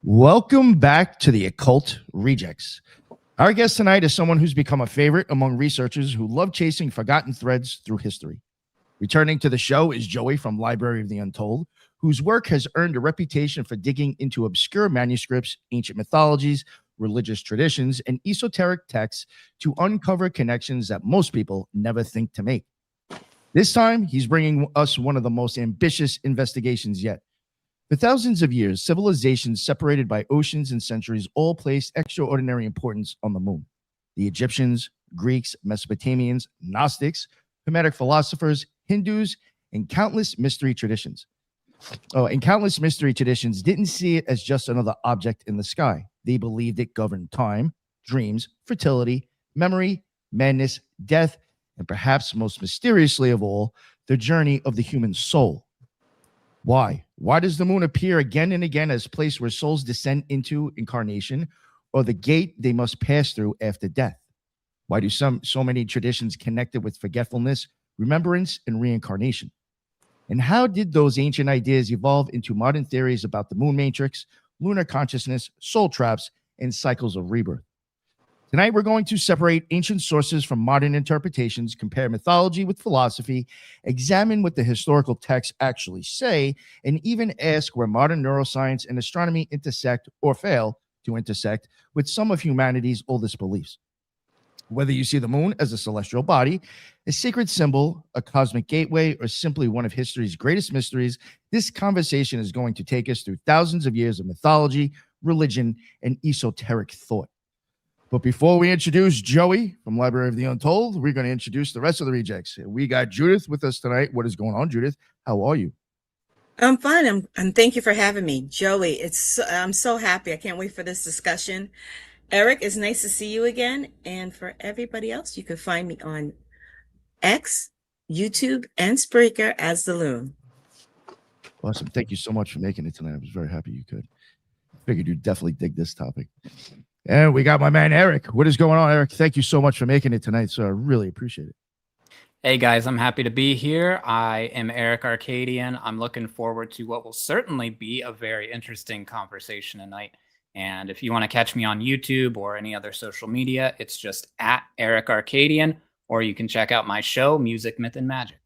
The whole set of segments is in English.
Welcome back to the Occult Rejects. Our guest tonight is someone who's become a favorite among researchers who love chasing forgotten threads through history. Returning to the show is Joey from Library of the Untold, whose work has earned a reputation for digging into obscure manuscripts, ancient mythologies, religious traditions, and esoteric texts to uncover connections that most people never think to make. This time, he's bringing us one of the most ambitious investigations yet. For thousands of years, civilizations separated by oceans and centuries all placed extraordinary importance on the moon. The Egyptians, Greeks, Mesopotamians, Gnostics, Hermetic philosophers, Hindus, and countless mystery traditions. Countless mystery traditions didn't see it as just another object in the sky. They believed it governed time, dreams, fertility, memory, madness, death, and perhaps most mysteriously of all, the journey of the human soul. Why? Why does the moon appear again and again as a place where souls descend into incarnation, or the gate they must pass through after death? Why do so many traditions connected with forgetfulness, remembrance, and reincarnation? And how did those ancient ideas evolve into modern theories about the moon matrix, lunar consciousness, soul traps, and cycles of rebirth? Tonight, we're going to separate ancient sources from modern interpretations, compare mythology with philosophy, examine what the historical texts actually say, and even ask where modern neuroscience and astronomy intersect or fail to intersect with some of humanity's oldest beliefs. Whether you see the moon as a celestial body, a sacred symbol, a cosmic gateway, or simply one of history's greatest mysteries, this conversation is going to take us through thousands of years of mythology, religion, and esoteric thought. But before we introduce Joey from Library of the Untold, we're going to introduce the rest of the rejects. We got Judith with us tonight. What is going on, Judith? How are you? I'm fine. And thank you for having me, Joey. I'm so happy. I can't wait for this discussion. Eric, it's nice to see you again. And for everybody else, you can find me on X, YouTube, and Spreaker as the Loon. Awesome. Thank you so much for making it tonight. I was very happy you could. Figured you'd definitely dig this topic. And we got my man, Eric. What is going on, Eric? Thank you so much for making it tonight, so I really appreciate it. Hey, guys. I'm happy to be here. I am Eric Arcadian. I'm looking forward to what will certainly be a very interesting conversation tonight. And if you want to catch me on YouTube or any other social media, it's just at Eric Arcadian, or you can check out my show, Music, Myth, and Magic.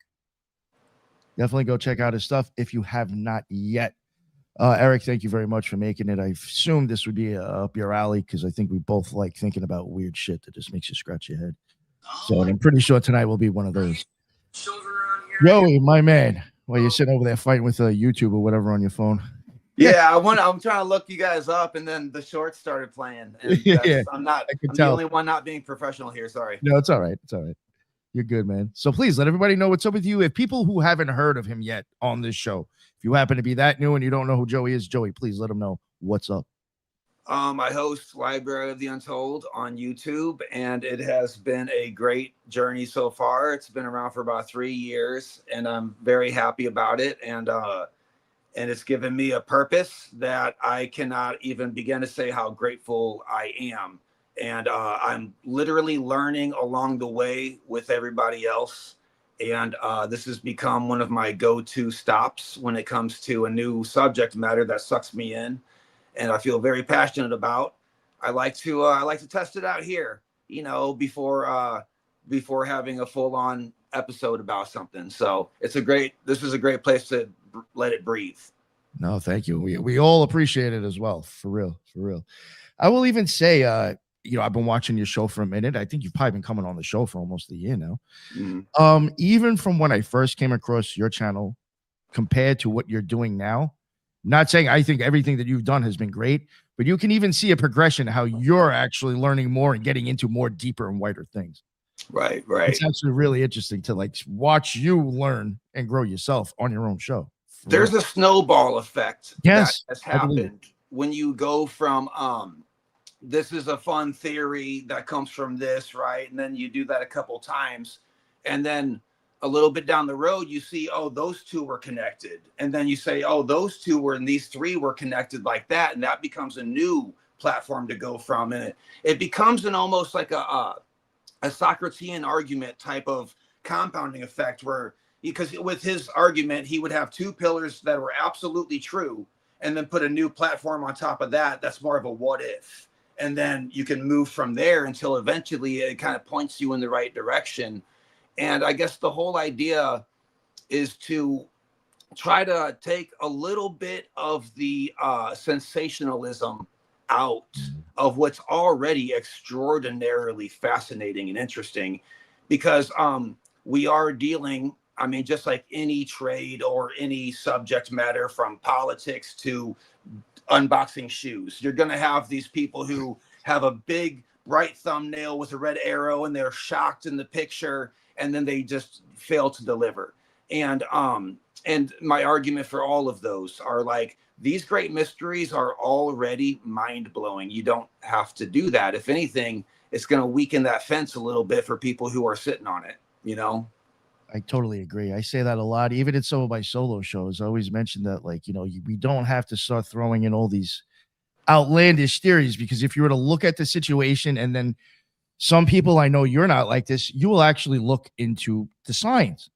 Definitely go check out his stuff if you have not yet. Eric, thank you very much for making it. I assumed this would be up your alley because I think we both like thinking about weird shit that just makes you scratch your head. So I'm pretty sure tonight will be one of those. Joey, my man, while you're sitting over there fighting with YouTube or whatever on your phone. Yeah, I'm trying to look you guys up, and then the shorts started playing. And Yeah, I'm the only one not being professional here. Sorry. No, it's all right. It's all right. You're good, man. So please let everybody know what's up with you. If people who haven't heard of him yet on this show, if you happen to be that new and you don't know who Joey is, Joey, please let them know what's up. I host Library of the Untold on YouTube, and it has been a great journey so far. It's been around for about 3 years, and I'm very happy about it. And it's given me a purpose that I cannot even begin to say how grateful I am. And I'm literally learning along the way with everybody else. And this has become one of my go-to stops when it comes to a new subject matter that sucks me in, and I feel very passionate about. I like to test it out here, before having a full-on episode about something. So this is a great place to let it breathe. No, thank you. We all appreciate it as well. For real. I will even say, I've been watching your show for a minute. I think you've probably been coming on the show for almost a year now. Mm-hmm. Even from when I first came across your channel compared to what you're doing now, not saying I think everything that you've done has been great, but you can even see a progression how you're actually learning more and getting into more deeper and wider things. Right. It's actually really interesting to watch you learn and grow yourself on your own show. There's a snowball effect that has happened when you go from this is a fun theory that comes from this, right? And then you do that a couple times, and then a little bit down the road, you see, oh, those two were connected. And then you say, oh, those two were, and these three were connected like that. And that becomes a new platform to go from. And it becomes almost like a Socratean argument type of compounding effect, where, because with his argument, he would have two pillars that were absolutely true. and then put a new platform on top of that. That's more of a what if. And then you can move from there until eventually it kind of points you in the right direction. And I guess the whole idea is to try to take a little bit of the sensationalism out of what's already extraordinarily fascinating and interesting, because we are dealing, I mean, just like any trade or any subject matter, from politics to unboxing shoes, you're going to have these people who have a big bright thumbnail with a red arrow and they're shocked in the picture, and then they just fail to deliver. And my argument for all of those are like, these great mysteries are already mind-blowing. You don't have to do that. If anything, it's going to weaken that fence a little bit for people who are sitting on it, you know? I totally agree. I say that a lot, even in some of my solo shows. I always mention that, like, you know, we don't have to start throwing in all these outlandish theories, because if you were to look at the situation, and then some people, I know you're not like this, you will actually look into the science.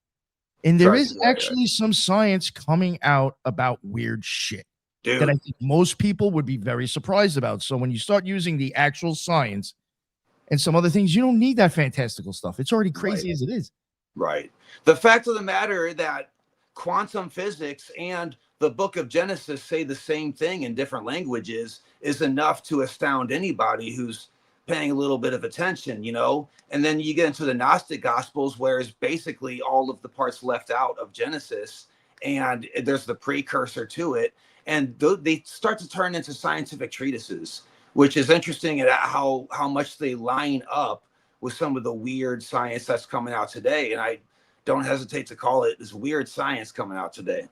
And there is actually some science coming out about weird shit that I think most people would be very surprised about. So when you start using the actual science and some other things, you don't need that fantastical stuff. It's already crazy as it is. Right. The fact of the matter that quantum physics and the book of Genesis say the same thing in different languages is enough to astound anybody who's paying a little bit of attention, you know? And then you get into the Gnostic Gospels, where it's basically all of the parts left out of Genesis, and there's the precursor to it. And they start to turn into scientific treatises, which is interesting at how much they line up with some of the weird science that's coming out today. And I don't hesitate to call it this weird science coming out today.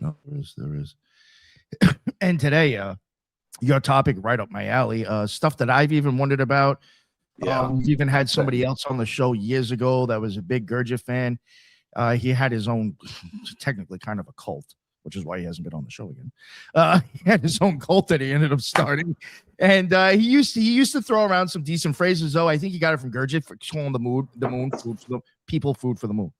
No, there is. And today, your topic right up my alley, stuff that I've even wondered about. We've even had somebody else on the show years ago that was a big Gurdjieff fan. He had his own, technically kind of a cult, which is why he hasn't been on the show again. He had his own cult that he ended up starting, and he used to throw around some decent phrases. Though I think he got it from Gurdjieff for calling the moon food for the people, food for the moon.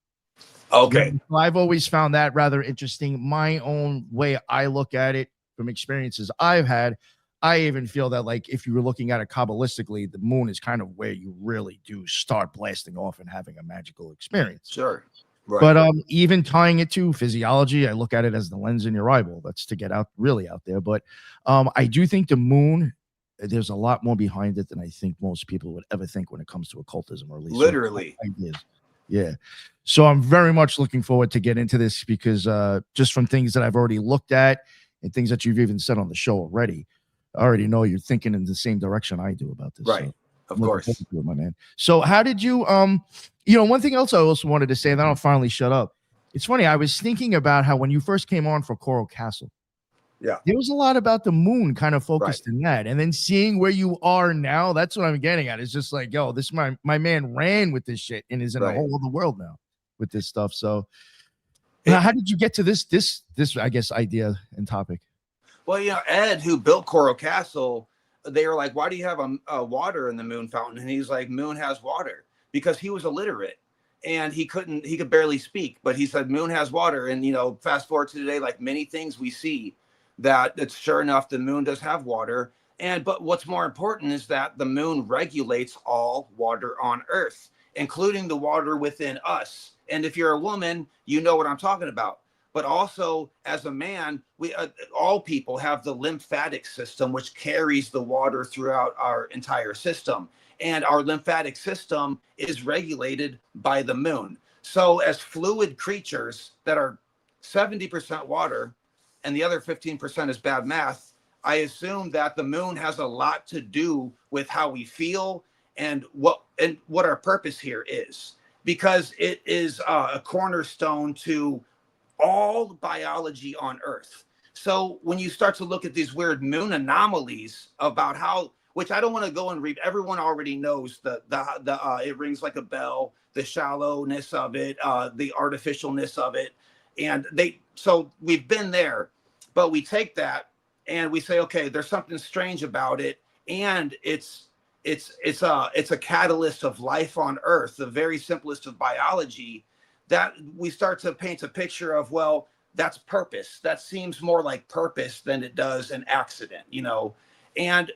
Okay, so I've always found that rather interesting. My own way I look at it from experiences I've had, I even feel that, like, if you were looking at it kabbalistically, the moon is kind of where you really do start blasting off and having a magical experience. Sure. Right. But even tying it to physiology, I look at it as the lens in your eyeball. That's to get out there. But I do think the moon, there's a lot more behind it than I think most people would ever think when it comes to occultism, or at least literally ideas. Yeah. So I'm very much looking forward to get into this, because just from things that I've already looked at and things that you've even said on the show already, I already know you're thinking in the same direction I do about this. Right. So of course. It, my man. So how did you, one thing else I also wanted to say, and then I'll finally shut up. It's funny. I was thinking about how when you first came on for Coral Castle, there was a lot about the moon kind of focused in that. And then seeing where you are now, that's what I'm getting at. It's just like, yo, this my man ran with this shit and is in a whole other world now with this stuff. So how did you get to this, I guess, idea and topic? Well, you know, Ed, who built Coral Castle, they were like, why do you have a water in the moon fountain? And he's like, moon has water, because he was illiterate and he could barely speak, but he said moon has water. And, you know, fast forward to today, like many things we see, that it's sure enough, the moon does have water. But what's more important is that the moon regulates all water on Earth, including the water within us. And if you're a woman, you know what I'm talking about. But also, as a man, we all people have the lymphatic system, which carries the water throughout our entire system. And our lymphatic system is regulated by the moon. So as fluid creatures that are 70% water and the other 15% is bad math, I assume that the moon has a lot to do with how we feel and what our purpose here is, because it is a cornerstone to all biology on Earth. So when you start to look at these weird moon anomalies about how, which I don't want to go and read, everyone already knows the it rings like a bell, the shallowness of it, the artificialness of it. And so we've been there, but we take that and we say, okay, there's something strange about it. And it's a catalyst of life on Earth, the very simplest of biology, that we start to paint a picture of, well, that's purpose. That seems more like purpose than it does an accident, you know. And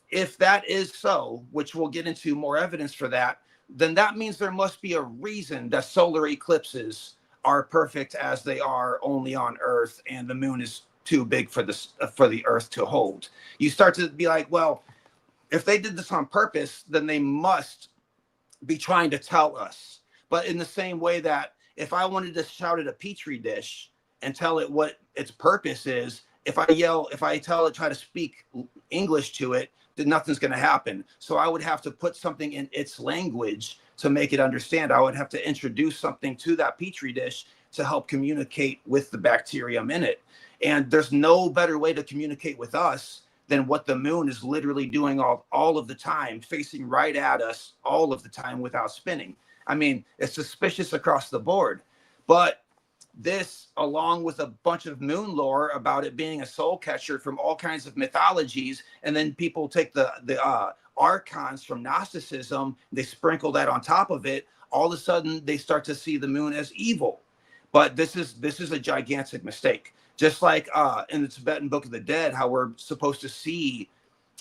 if that is so, which we'll get into more evidence for that, then that means there must be a reason that solar eclipses are perfect as they are only on Earth, and the moon is too big for the Earth to hold. You start to be like, well, if they did this on purpose, then they must be trying to tell us. But in the same way that if I wanted to shout at a petri dish and tell it what its purpose is, if I tell it, try to speak English to it, then nothing's going to happen. So I would have to put something in its language to make it understand. I would have to introduce something to that petri dish to help communicate with the bacterium in it. And there's no better way to communicate with us than what the moon is literally doing all of the time, facing right at us all of the time without spinning. I mean, it's suspicious across the board. But this, along with a bunch of moon lore about it being a soul catcher from all kinds of mythologies, and then people take the archons from Gnosticism, they sprinkle that on top of it, all of a sudden they start to see the moon as evil. But this is a gigantic mistake. Just like in the Tibetan Book of the Dead, how we're supposed to see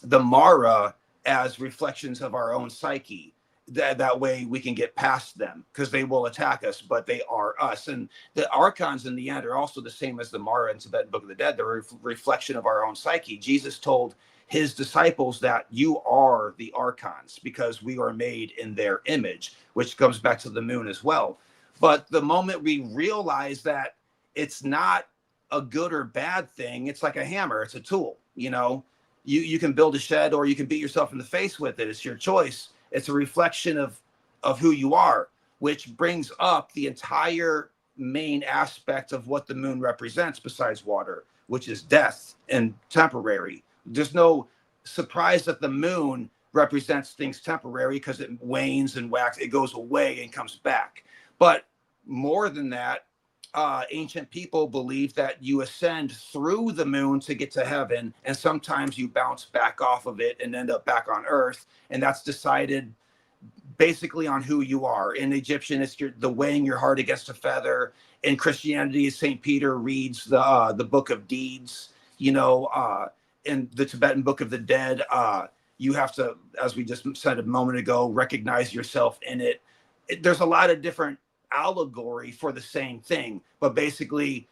the Mara as reflections of our own psyche. That way we can get past them, because they will attack us, but they are us. And the archons in the end are also the same as the Mara in Tibetan Book of the Dead. They're a reflection of our own psyche. Jesus told his disciples that you are the archons because we are made in their image, which comes back to the moon as well. But the moment we realize that it's not a good or bad thing, it's like a hammer, it's a tool, you know. You can build a shed or you can beat yourself in the face with it. It's your choice. It's a reflection of who you are, which brings up the entire main aspect of what the moon represents besides water, which is death and temporary. There's no surprise that the moon represents things temporary because it wanes and waxes. It goes away and comes back. But more than that, ancient people believe that you ascend through the moon to get to heaven, and sometimes you bounce back off of it and end up back on Earth, and that's decided basically on who you are. In Egyptian, it's the weighing your heart against a feather. In Christianity, St. Peter reads the Book of Deeds. You know, in the Tibetan Book of the Dead, you have to, as we just said a moment ago, recognize yourself in it. There's a lot of different allegory for the same thing, but basically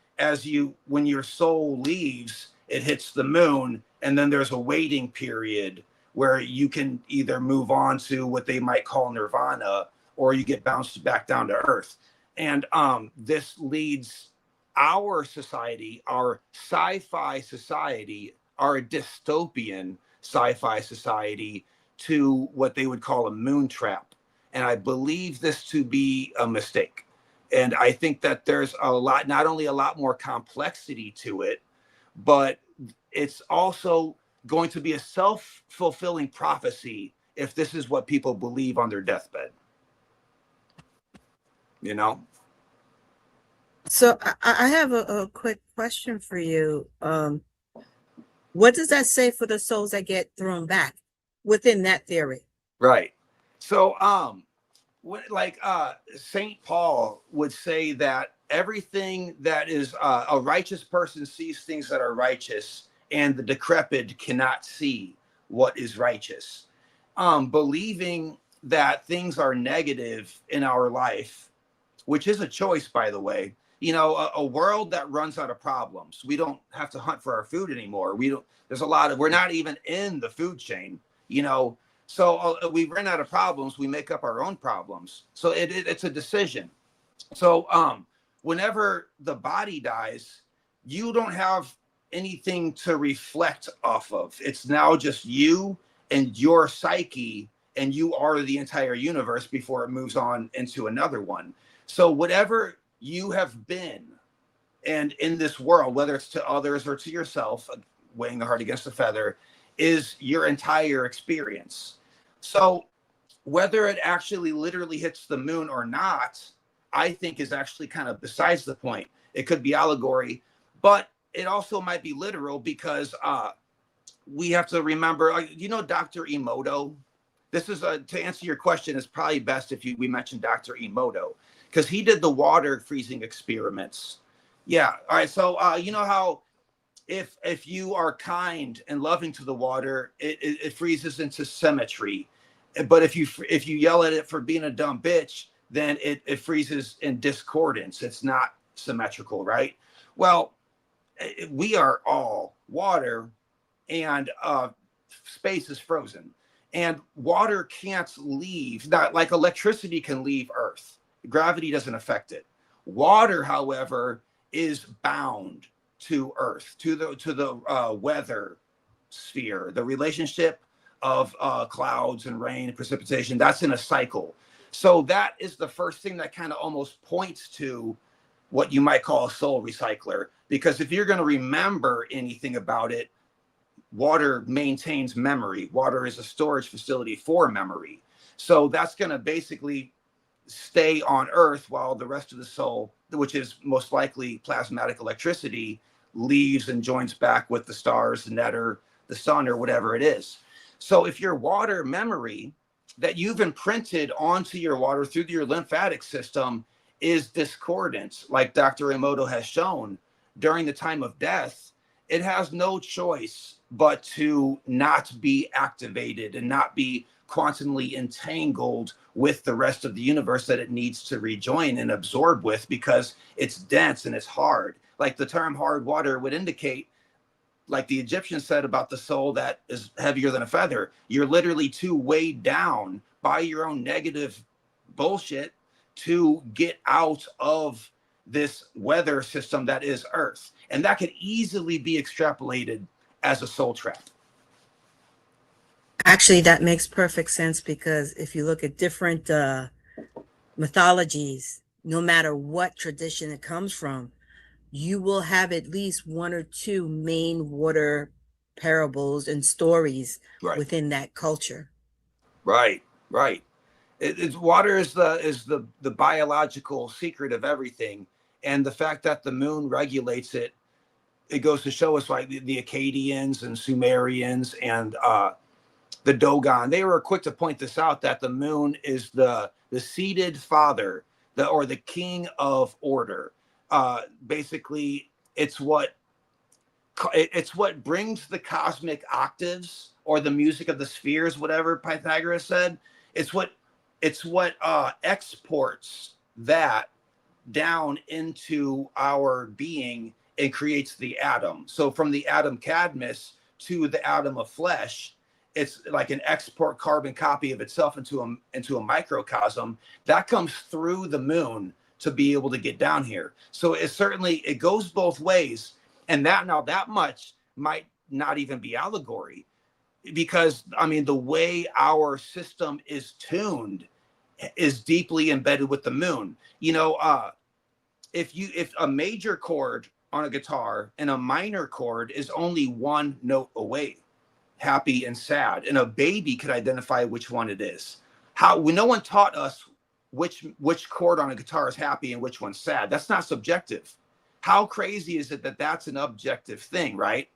when your soul leaves, it hits the moon, and then there's a waiting period where you can either move on to what they might call nirvana, or you get bounced back down to Earth. And this leads our society, our sci-fi society, our dystopian sci-fi society, to what they would call a moon trap. And I believe this to be a mistake. And I think that there's not only a lot more complexity to it, but it's also going to be a self-fulfilling prophecy if this is what people believe on their deathbed. You know? So I have a quick question for you. What does that say for the souls that get thrown back within that theory? Right. So, St. Paul would say that everything that is a righteous person sees things that are righteous, and the decrepit cannot see what is righteous. Believing that things are negative in our life, which is a choice, by the way. You know, a world that runs out of problems. We don't have to hunt for our food anymore. We're not even in the food chain, you know. So we run out of problems. We make up our own problems. So it's a decision. So whenever the body dies, you don't have anything to reflect off of. It's now just you and your psyche, and you are the entire universe before it moves on into another one. So whatever you have been, and in this world, whether it's to others or to yourself, weighing the heart against the feather, is your entire experience. So whether it actually literally hits the moon or not, I think is actually kind of besides the point. It could be allegory, but it also might be literal, because we have to remember, you know, Dr. Emoto. This is to answer your question, it's probably best if we mention Dr. Emoto, because he did the water freezing experiments, Yeah. All right. So you know how if you are kind and loving to the water, it freezes into symmetry. But if you yell at it for being a dumb bitch, then it freezes in discordance. It's not symmetrical, right? Well, we are all water, and space is frozen, and water can't leave. Not like electricity can leave Earth. Gravity doesn't affect it. Water, however, is bound to Earth, to the weather sphere. The relationship of clouds and rain and precipitation, that's in a cycle. So that is the first thing that kind of almost points to what you might call a soul recycler. Because if you're going to remember anything about it, water maintains memory. Water is a storage facility for memory. So that's going to basically stay on Earth while the rest of the soul, which is most likely plasmatic electricity, leaves and joins back with the stars, the nether, the sun, or whatever it is. So if your water memory that you've imprinted onto your water through your lymphatic system is discordant, like Dr. Emoto has shown, during the time of death, it has no choice but to not be activated and not be quantumly entangled with the rest of the universe that it needs to rejoin and absorb with, because it's dense and it's hard. Like the term hard water would indicate, like the Egyptians said about the soul that is heavier than a feather, you're literally too weighed down by your own negative bullshit to get out of this weather system that is Earth. And that could easily be extrapolated as a soul trap. Actually, that makes perfect sense, because if you look at different mythologies, no matter what tradition it comes from, you will have at least one or two main water parables and stories within that culture. Right. Water is the biological secret of everything, and the fact that the moon regulates it, it goes to show us, like the Akkadians and Sumerians and the Dogon, they were quick to point this out, that the moon is the seated father, or the king of order. Basically, it's what brings the cosmic octaves, or the music of the spheres, whatever Pythagoras said. It's what exports that down into our being and creates the atom. So from the atom cadmus to the atom of flesh, it's like an export carbon copy of itself into a microcosm that comes through the moon to be able to get down here. So it goes both ways. And that much might not even be allegory, because I mean, the way our system is tuned is deeply embedded with the moon. You know, if a major chord on a guitar and a minor chord is only one note away, happy and sad, and a baby could identify which one it is. No one taught us which chord on a guitar is happy and which one's sad. That's not subjective. How crazy is it that that's an objective thing, right?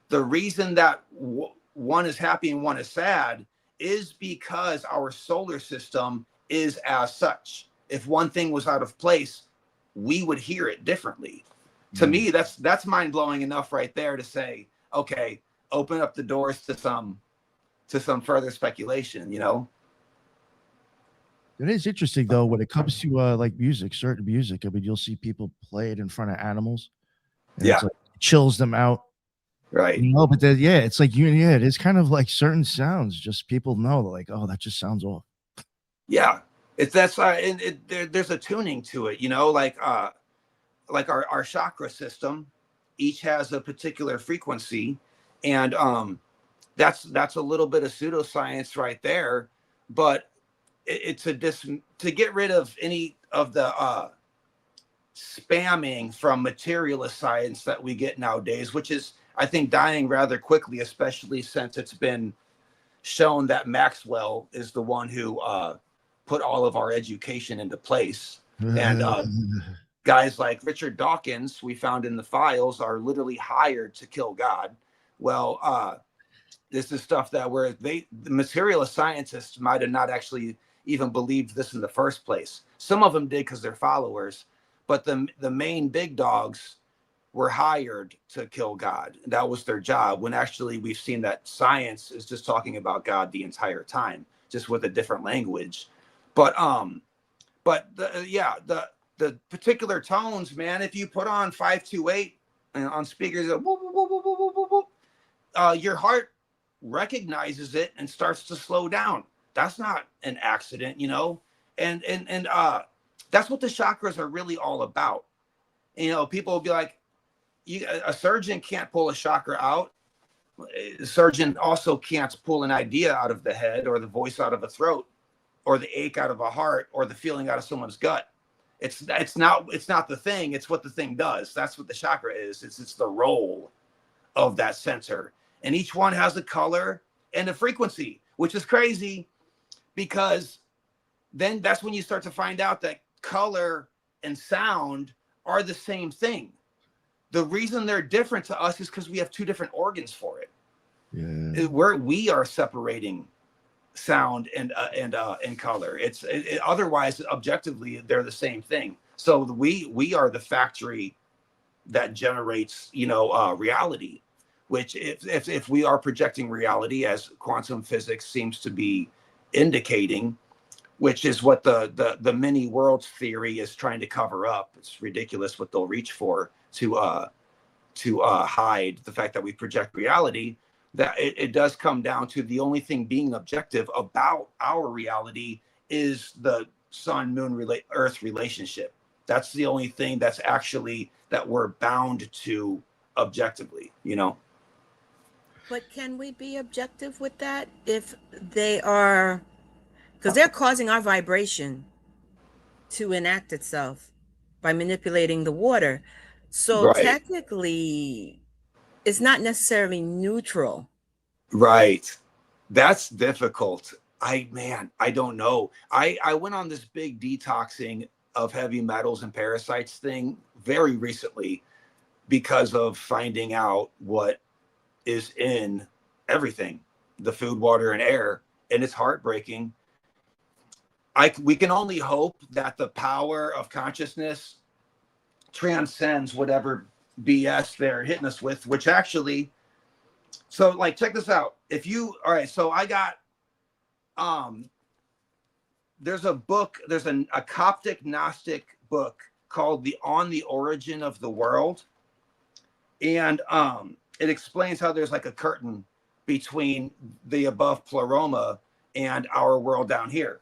The reason that one is happy and one is sad is because our solar system is as such. If one thing was out of place, we would hear it differently. To me, that's mind-blowing enough right there to say, okay, open up the doors to some further speculation, you know? It is interesting though when it comes to like music, certain music. I mean, you'll see people play it in front of animals, and it's like, it chills them out, right? You know, but it's like it is kind of like certain sounds. Just people know, like, oh, that just sounds off. Yeah, there's a tuning to it, you know, like our chakra system, each has a particular frequency, and that's a little bit of pseudoscience right there, but to get rid of any of the spamming from materialist science that we get nowadays, which is, I think, dying rather quickly, especially since it's been shown that Maxwell is the one who put all of our education into place. And guys like Richard Dawkins, we found in the files, are literally hired to kill God. Well, this is stuff that the materialist scientists might have not actually even believed this in the first place. Some of them did because they're followers, but the main big dogs were hired to kill God. That was their job, when actually we've seen that science is just talking about God the entire time, just with a different language. But the particular tones, man, if you put on 528 on speakers, your heart recognizes it and starts to slow down. That's not an accident, you know? And that's what the chakras are really all about. You know, people will be like, a surgeon can't pull a chakra out. A surgeon also can't pull an idea out of the head, or the voice out of a throat, or the ache out of a heart, or the feeling out of someone's gut. It's not the thing. It's what the thing does. That's what the chakra is. It's the role of that sensor. And each one has a color and a frequency, which is crazy, because then that's when you start to find out that color and sound are the same thing. The reason they're different to us is because we have two different organs for it. Yeah. We are separating sound and color. Otherwise, objectively, they're the same thing. So we are the factory that generates, reality. Which if we are projecting reality, as quantum physics seems to be indicating, which is what the many worlds theory is trying to cover up. It's ridiculous what they'll reach for to hide the fact that we project reality. That it does come down to the only thing being objective about our reality is the sun, moon, earth relationship. That's the only thing that's actually that we're bound to objectively, But can we be objective with that if they are, because they're causing our vibration to enact itself by manipulating the water. So Right. technically, it's not necessarily neutral. Right. That's difficult. I don't know. I went on this big detoxing of heavy metals and parasites thing very recently because of finding out what is in everything, the food, water, and air. And it's heartbreaking. We can only hope that the power of consciousness transcends whatever BS they're hitting us with, which actually, so like, check this out. All right, so I got, there's a book, there's a Coptic Gnostic book called On the Origin of the World. And it explains how there's like a curtain between the above pleroma and our world down here.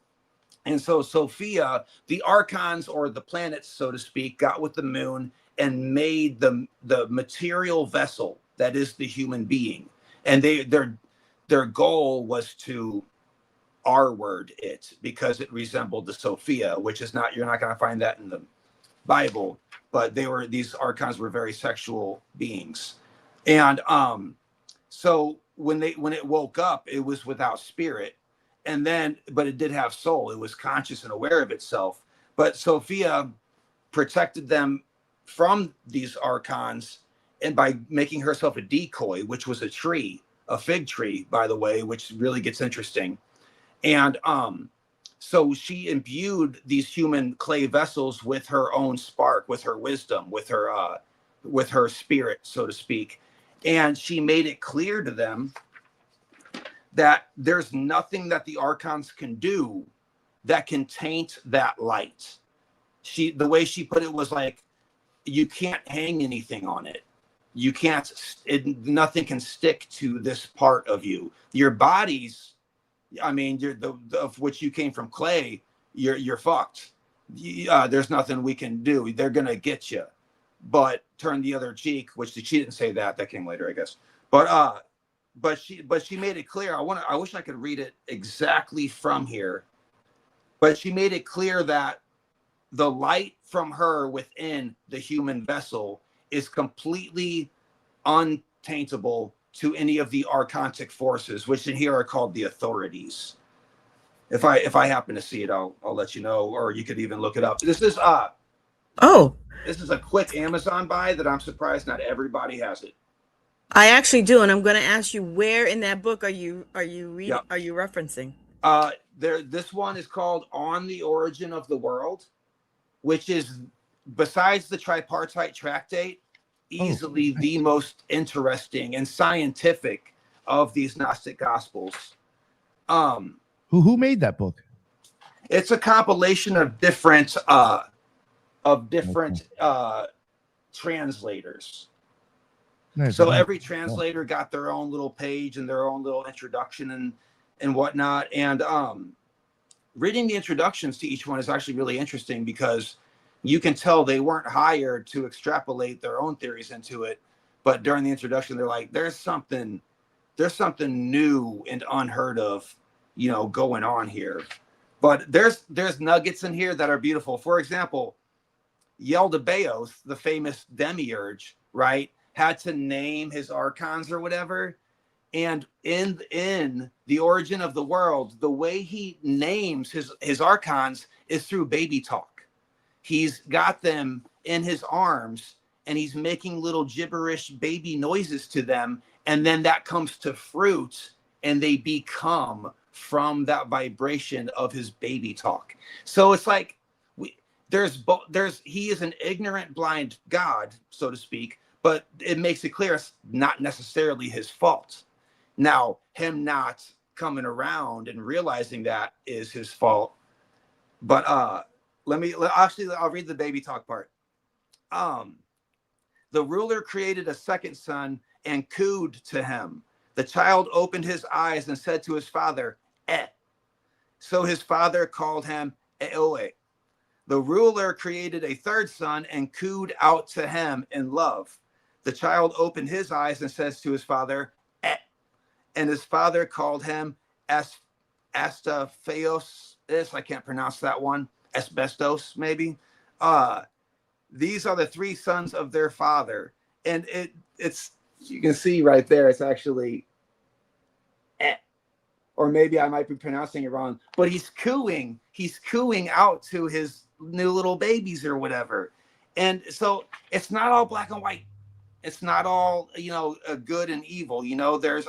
And so Sophia, the archons, or the planets, so to speak, got with the moon and made the material vessel that is the human being. And their goal was to R-word it, because it resembled the Sophia, which is not, you're not going to find that in the Bible, but these archons were very sexual beings. And so when it woke up, it was without spirit. But it did have soul. It was conscious and aware of itself. But Sophia protected them from these archons, and by making herself a decoy, which was a fig tree, by the way, which really gets interesting. And so she imbued these human clay vessels with her own spark, with her wisdom, with her spirit, so to speak. And she made it clear to them that there's nothing that the archons can do that can taint that light. The way she put it was like, you can't hang anything on it. You can't, nothing can stick to this part of you. Your bodies, I mean, of which you came from clay, you're fucked. There's nothing we can do. They're going to get you. But turn the other cheek, which she didn't say that came later, I guess. But she made it clear. I wish I could read it exactly from here. But she made it clear that the light from her within the human vessel is completely untaintable to any of the archontic forces, which in here are called the authorities. If I happen to see it, I'll let you know, or you could even look it up. This is a quick Amazon buy that I'm surprised not everybody has it. I actually do, and I'm going to ask you, where in that book are you reading? Yep. Are you referencing? This one is called On the Origin of the World, which is, besides the tripartite tractate, easily the most interesting and scientific of these Gnostic Gospels. Who made that book? It's a compilation of different translators. Nice. So every translator got their own little page and their own little introduction and whatnot. And reading the introductions to each one is actually really interesting, because you can tell they weren't hired to extrapolate their own theories into it. But during the introduction, they're like, there's something new and unheard of, going on here. But there's nuggets in here that are beautiful. For example, Yaldabaoth, the famous demiurge, right, had to name his archons or whatever. And in the origin of the world, the way he names his archons is through baby talk. He's got them in his arms and he's making little gibberish baby noises to them. And then that comes to fruit and they become from that vibration of his baby talk. So it's like he is an ignorant, blind God, so to speak, but it makes it clear it's not necessarily his fault. Now, him not coming around and realizing that is his fault. But I'll read the baby talk part. The ruler created a second son and cooed to him. The child opened his eyes and said to his father, "Eh." So his father called him Eoe. The ruler created a third son and cooed out to him in love. The child opened his eyes and says to his father, "Eh." And his father called him Astaphaeus. I can't pronounce that one. Asbestos, maybe. These are the three sons of their father. And it's you can see right there, it's actually eh. Or maybe I might be pronouncing it wrong, but he's cooing out to his new little babies or whatever. And so it's not all black and white. It's not all, good and evil. There's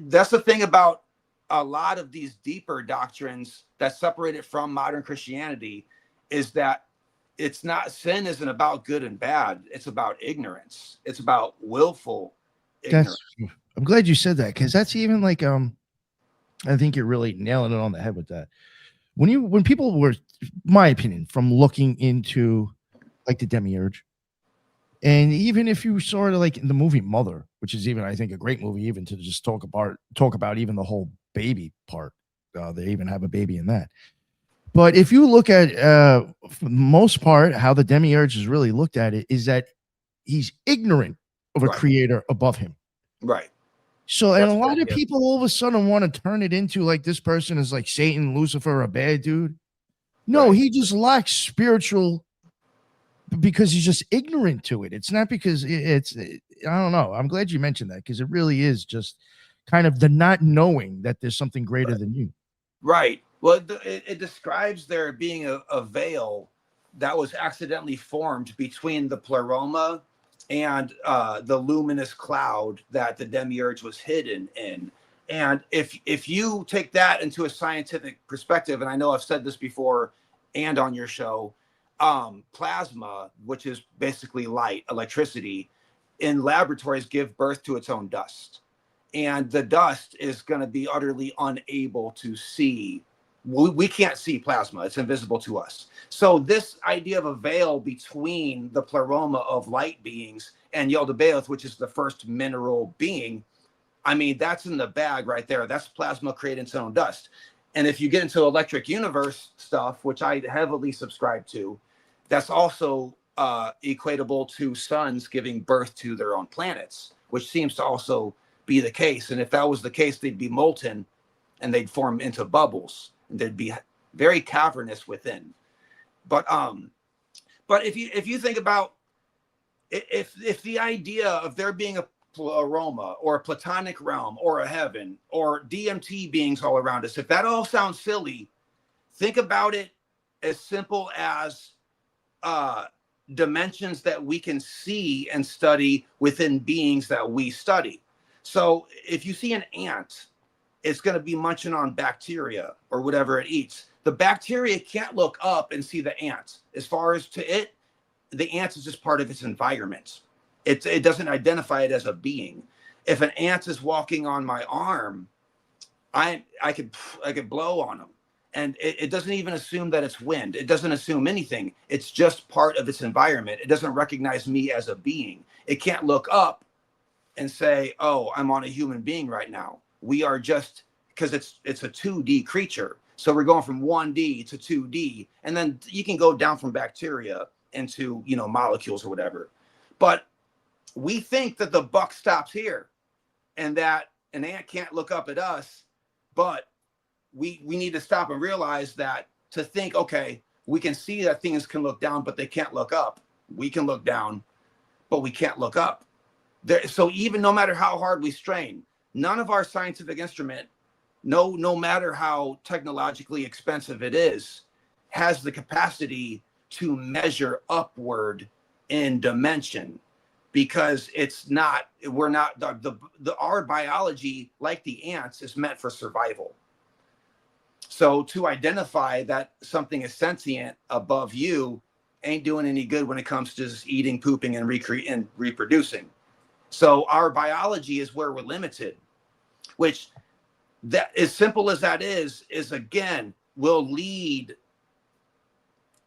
that's the thing about a lot of these deeper doctrines that separate it from modern Christianity, is that sin isn't about good and bad. It's about ignorance. It's about willful ignorance. I'm glad you said that, because that's even like I think you're really nailing it on the head with that. When people were, my opinion, from looking into like the demiurge, and even if you sort of like in the movie Mother, which is even, I think, a great movie, even to just talk about even the whole baby part. They even have a baby in that. But if you look at, for the most part, how the demiurge is really looked at, it is that he's ignorant of a creator above him. Right. So, and a lot of people all of a sudden want to turn it into like this person is like Satan, Lucifer, a bad dude. No, he just lacks spiritual, because he's just ignorant to it. It's not because I don't know. I'm glad you mentioned that, because it really is just kind of the not knowing that there's something greater than you. Right. Well, it describes there being a veil that was accidentally formed between the pleroma and the luminous cloud that the demiurge was hidden in. And if you take that into a scientific perspective, and I know I've said this before and on your show, plasma, which is basically light, electricity, in laboratories give birth to its own dust. And the dust is going to be utterly unable to see. We can't see plasma. It's invisible to us. So this idea of a veil between the pleroma of light beings and Yaldabaoth, which is the first mineral being, I mean, that's in the bag right there. That's plasma creating its own dust. And if you get into electric universe stuff, which I heavily subscribe to, that's also equatable to suns giving birth to their own planets, which seems to also be the case. And if that was the case, they'd be molten and they'd form into bubbles. They'd be very cavernous within. But if you think about if the idea of there being a pleroma or a platonic realm or a heaven or DMT beings all around us, if that all sounds silly, think about it as simple as dimensions that we can see and study within beings that we study. So if you see an ant, it's going to be munching on bacteria or whatever it eats. The bacteria can't look up and see the ant. As far as to it, the ant is just part of its environment. It doesn't identify it as a being. If an ant is walking on my arm, I could blow on them, and it doesn't even assume that it's wind. It doesn't assume anything. It's just part of its environment. It doesn't recognize me as a being. It can't look up and say, "Oh, I'm on a human being right now." We are just, because it's a 2D creature, so we're going from 1D to 2D, and then you can go down from bacteria into, you know, molecules or whatever. But we think that the buck stops here, and that an ant can't look up at us. But we need to stop and realize that, to think, okay, we can see that things can look down, but they can't look up. We can look down, but we can't look up. So even no matter how hard we strain, none of our scientific instrument, no matter how technologically expensive it is, has the capacity to measure upward in dimension, because our biology, like the ants, is meant for survival. So to identify that something is sentient above you ain't doing any good when it comes to just eating, pooping, and reproducing. So our biology is where we're limited, which, that, as simple as that is again, will lead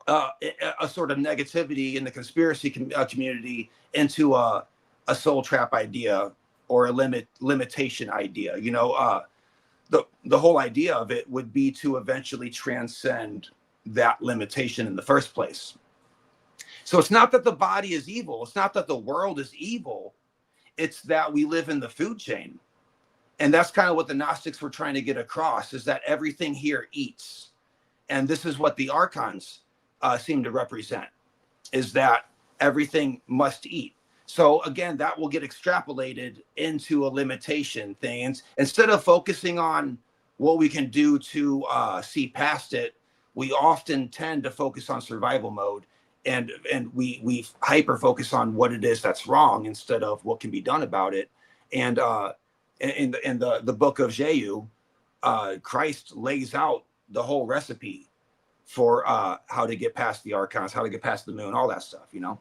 a sort of negativity in the conspiracy community into a soul trap idea, or a limitation idea. You know, the whole idea of it would be to eventually transcend that limitation in the first place. So it's not that the body is evil. It's not that the world is evil. It's that we live in the food chain. And that's kind of what the Gnostics were trying to get across, is that everything here eats. And this is what the archons seem to represent, is that everything must eat. So again, that will get extrapolated into a limitation thing. And instead of focusing on what we can do to see past it, we often tend to focus on survival mode, and we hyper focus on what it is that's wrong instead of what can be done about it. And in the book of Jehu, Christ lays out the whole recipe for how to get past the archons, how to get past the moon, all that stuff, you know.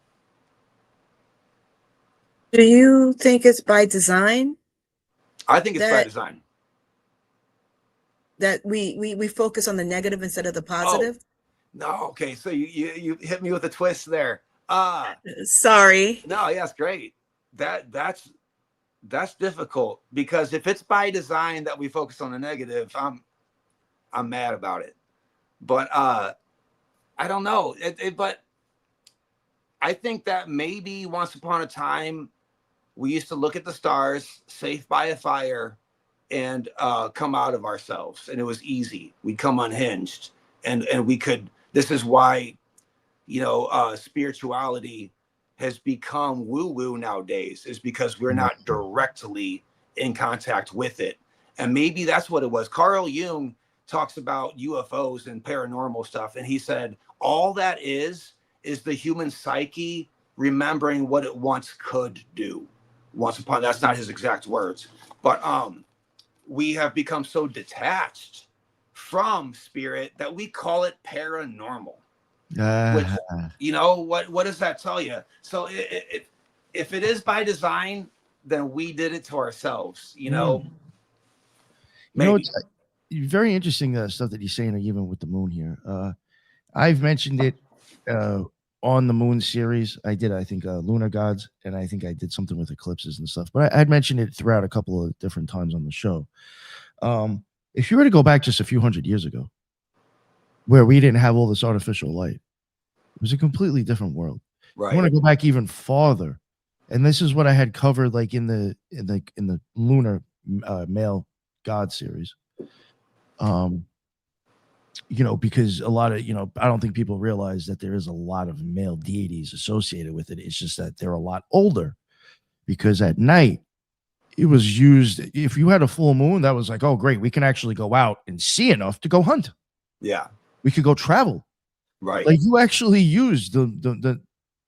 Do you think it's by design? I think it's by design. That we focus on the negative instead of the positive? Oh, no, okay. So you hit me with a twist there. Sorry. No, yeah, it's great. That's difficult, because if it's by design that we focus on the negative, I'm mad about it. But I don't know. But I think that maybe once upon a time, we used to look at the stars, safe by a fire, and come out of ourselves. And it was easy. We'd come unhinged. And we could, this is why, you know, spirituality has become woo-woo nowadays, is because we're not directly in contact with it. And maybe that's what it was. Carl Jung talks about UFOs and paranormal stuff. And he said, all that is the human psyche remembering what it once could do. Once upon, that's not his exact words, but we have become so detached from spirit that we call it paranormal. Which, you know, what does that tell you? So if it is by design, then we did it to ourselves, you know. You know, it's very interesting, the stuff that he's saying, even with the moon here. I've mentioned it on the moon series. I did, I think, Lunar Gods, and I think I did something with eclipses and stuff. But I'd mentioned it throughout a couple of different times on the show. If you were to go back just a few hundred years ago, where we didn't have all this artificial light, it was a completely different world. Right. I want to go back even farther, and this is what I had covered, like in the Lunar Male God series. You know, because a lot of, you know, I don't think people realize that there is a lot of male deities associated with it. It's just that they're a lot older, because at night it was used. If you had a full moon, that was like, oh, great, we can actually go out and see enough to go hunt. Yeah. We could go travel. Right. Like, you actually use the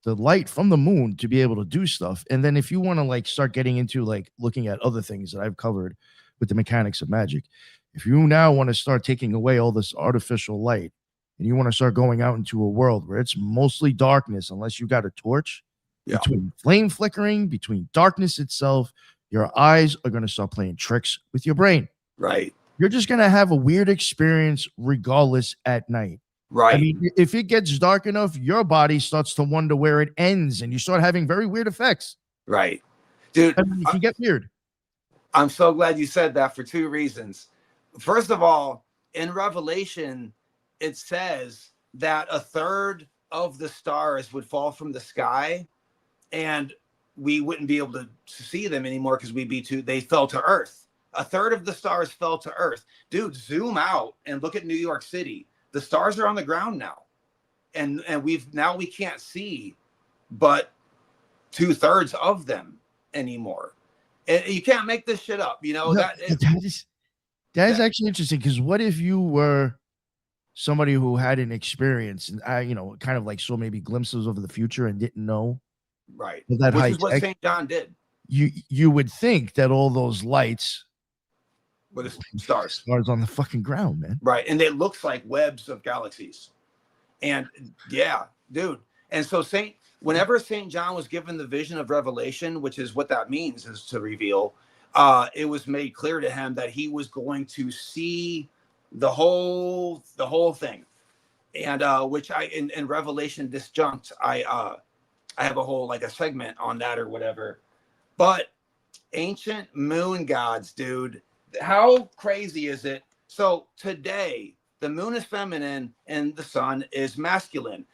light from the moon to be able to do stuff. And then if you want to like start getting into like looking at other things that I've covered with the mechanics of magic, if you now want to start taking away all this artificial light, and you want to start going out into a world where it's mostly darkness, unless you got a torch, Yeah. Between flame flickering, between darkness itself, your eyes are going to start playing tricks with your brain. Right. You're just going to have a weird experience regardless at night. Right. I mean, if it gets dark enough, your body starts to wonder where it ends and you start having very weird effects. Right. Dude, I mean, it can get weird. I'm so glad you said that for two reasons. First of all, in Revelation, it says that a third of the stars would fall from the sky and we wouldn't be able to see them anymore because they fell to earth. A third of the stars fell to earth. Dude, zoom out and look at New York City. The stars are on the ground now. And we can't see but 2/3 of them anymore. And you can't make this shit up, That is actually interesting, because what if you were somebody who had an experience and kind of like saw maybe glimpses of the future and didn't know? Right. That Which is what St. John did. You would think that all those lights were the stars on the fucking ground, man. Right. And it looks like webs of galaxies. And yeah, dude. And so whenever St. John was given the vision of Revelation, which is what that means, is to reveal, it was made clear to him that he was going to see the whole thing. And which in Revelation Disjunct, I have a whole a segment on that or whatever. But ancient moon gods, dude, how crazy is it? So today the moon is feminine and the sun is masculine.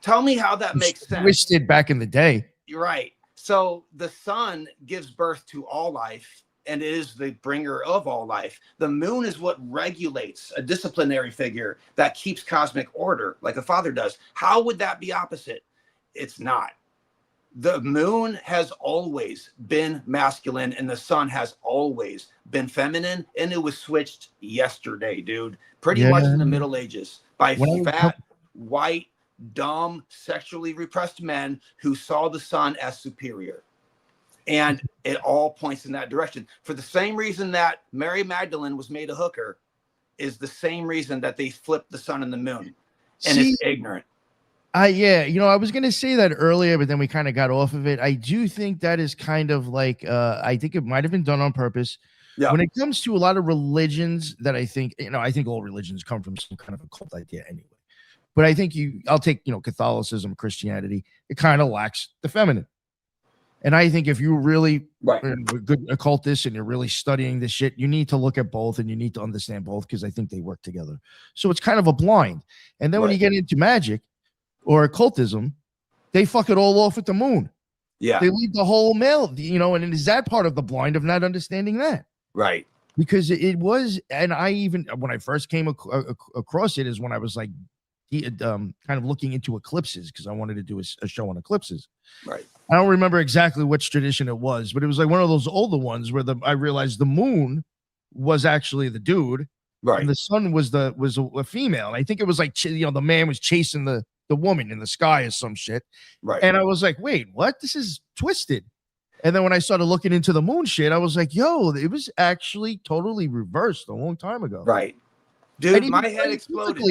Tell me how that makes sense. Twisted back in the day. You're right. So the sun gives birth to all life and is the bringer of all life. The moon is what regulates, a disciplinary figure that keeps cosmic order like a father does. How would that be opposite? It's not. The moon has always been masculine and the sun has always been feminine, and it was switched yesterday, dude. Pretty much in the Middle Ages by fat, white, dumb, sexually repressed men who saw the sun as superior. And it all points in that direction. For the same reason that Mary Magdalene was made a hooker is the same reason that they flipped the sun and the moon. And it's ignorant. I was going to say that earlier, but then we kind of got off of it. I do think that is kind of like, I think it might have been done on purpose. Yeah. When it comes to a lot of religions that I think all religions come from some kind of occult idea anyway. But I think I'll take, Catholicism, Christianity, it kind of lacks the feminine. And I think if you really a good occultist and you're really studying this shit, you need to look at both and you need to understand both, because I think they work together. So it's kind of a blind. And then when you get into magic or occultism, they fuck it all off at the moon. Yeah. They leave the whole male, and is that part of the blind of not understanding that? Right. Because it was, and I even, when I first came across it, is when I was like, kind of looking into eclipses, because I wanted to do a show on eclipses. Right. I don't remember exactly which tradition it was, but it was like one of those older ones where I realized the moon was actually the dude, right, and the sun was a female. And I think it was like the man was chasing the woman in the sky or some shit. Right. And I was like, wait, what? This is twisted. And then when I started looking into the moon shit, I was like, yo, it was actually totally reversed a long time ago. Right. Dude, my head exploded.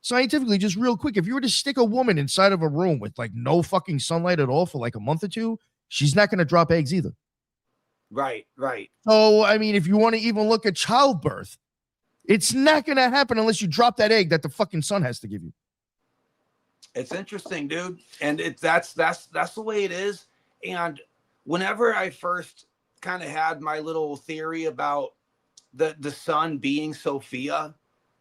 Scientifically, just real quick, if you were to stick a woman inside of a room with like no fucking sunlight at all for like a month or two, she's not going to drop eggs either. Right, right. So, I mean, if you want to even look at childbirth, it's not going to happen unless you drop that egg that the fucking sun has to give you. It's interesting, dude. And that's the way it is. And whenever I first kind of had my little theory about the sun being Sophia,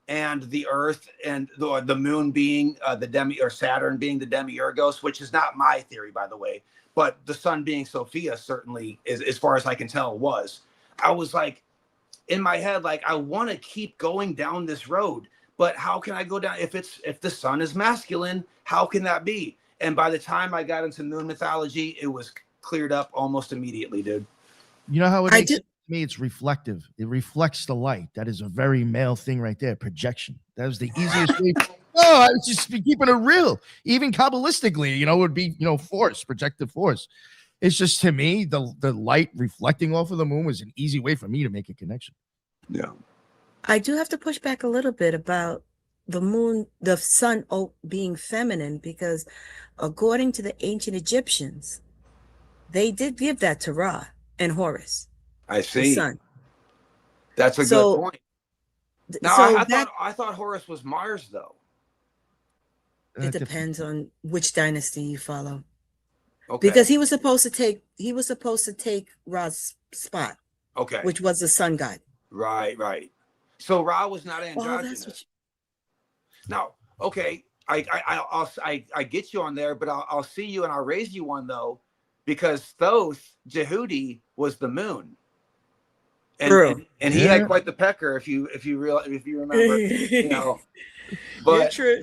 and the earth and the moon being the Saturn being the demiurgos, which is not my theory, by the way, but the sun being Sophia certainly is, as far as I can tell, was. I was like, in my head, like, I want to keep going down this road, but how can I go down if the sun is masculine? How can that be? And by the time I got into moon mythology, it was cleared up almost immediately, dude. You know how it is? To me, it's reflective. It reflects the light. That is a very male thing right there. Projection. That was the easiest way. Oh, I was just keeping it real. Even Kabbalistically, it would be, force, projective force. It's just, to me, the light reflecting off of the moon was an easy way for me to make a connection. Yeah. I do have to push back a little bit about the sun being feminine, because according to the ancient Egyptians, they did give that to Ra and Horus, I the see. sun. That's a good So, point. Now, so I thought Horus was Mars, though. it depends on which dynasty you follow. Okay. Because he was supposed to take Ra's spot, Okay. which was the sun god. Right. So Ra was not Oh, androgynous. that's what Now, okay, I get you on there, but I'll see you and I'll raise you one though, because Thoth Jehudi was the moon, and he had quite the pecker, if you remember, you know. But true.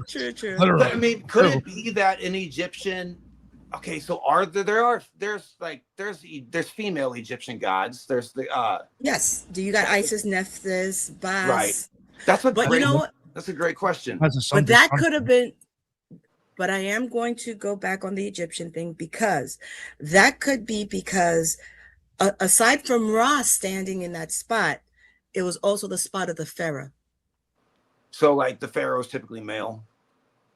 But, I mean, could it be that an Egyptian? Okay, so there's female Egyptian gods. There's the yes. Do you got Isis, Nephthys, Bas? Right. That's a But great, you know what? That's a great question. But that could have been. But I am going to go back on the Egyptian thing, because that could be because aside from Ra standing in that spot, it was also the spot of the pharaoh. So like the pharaoh is typically male.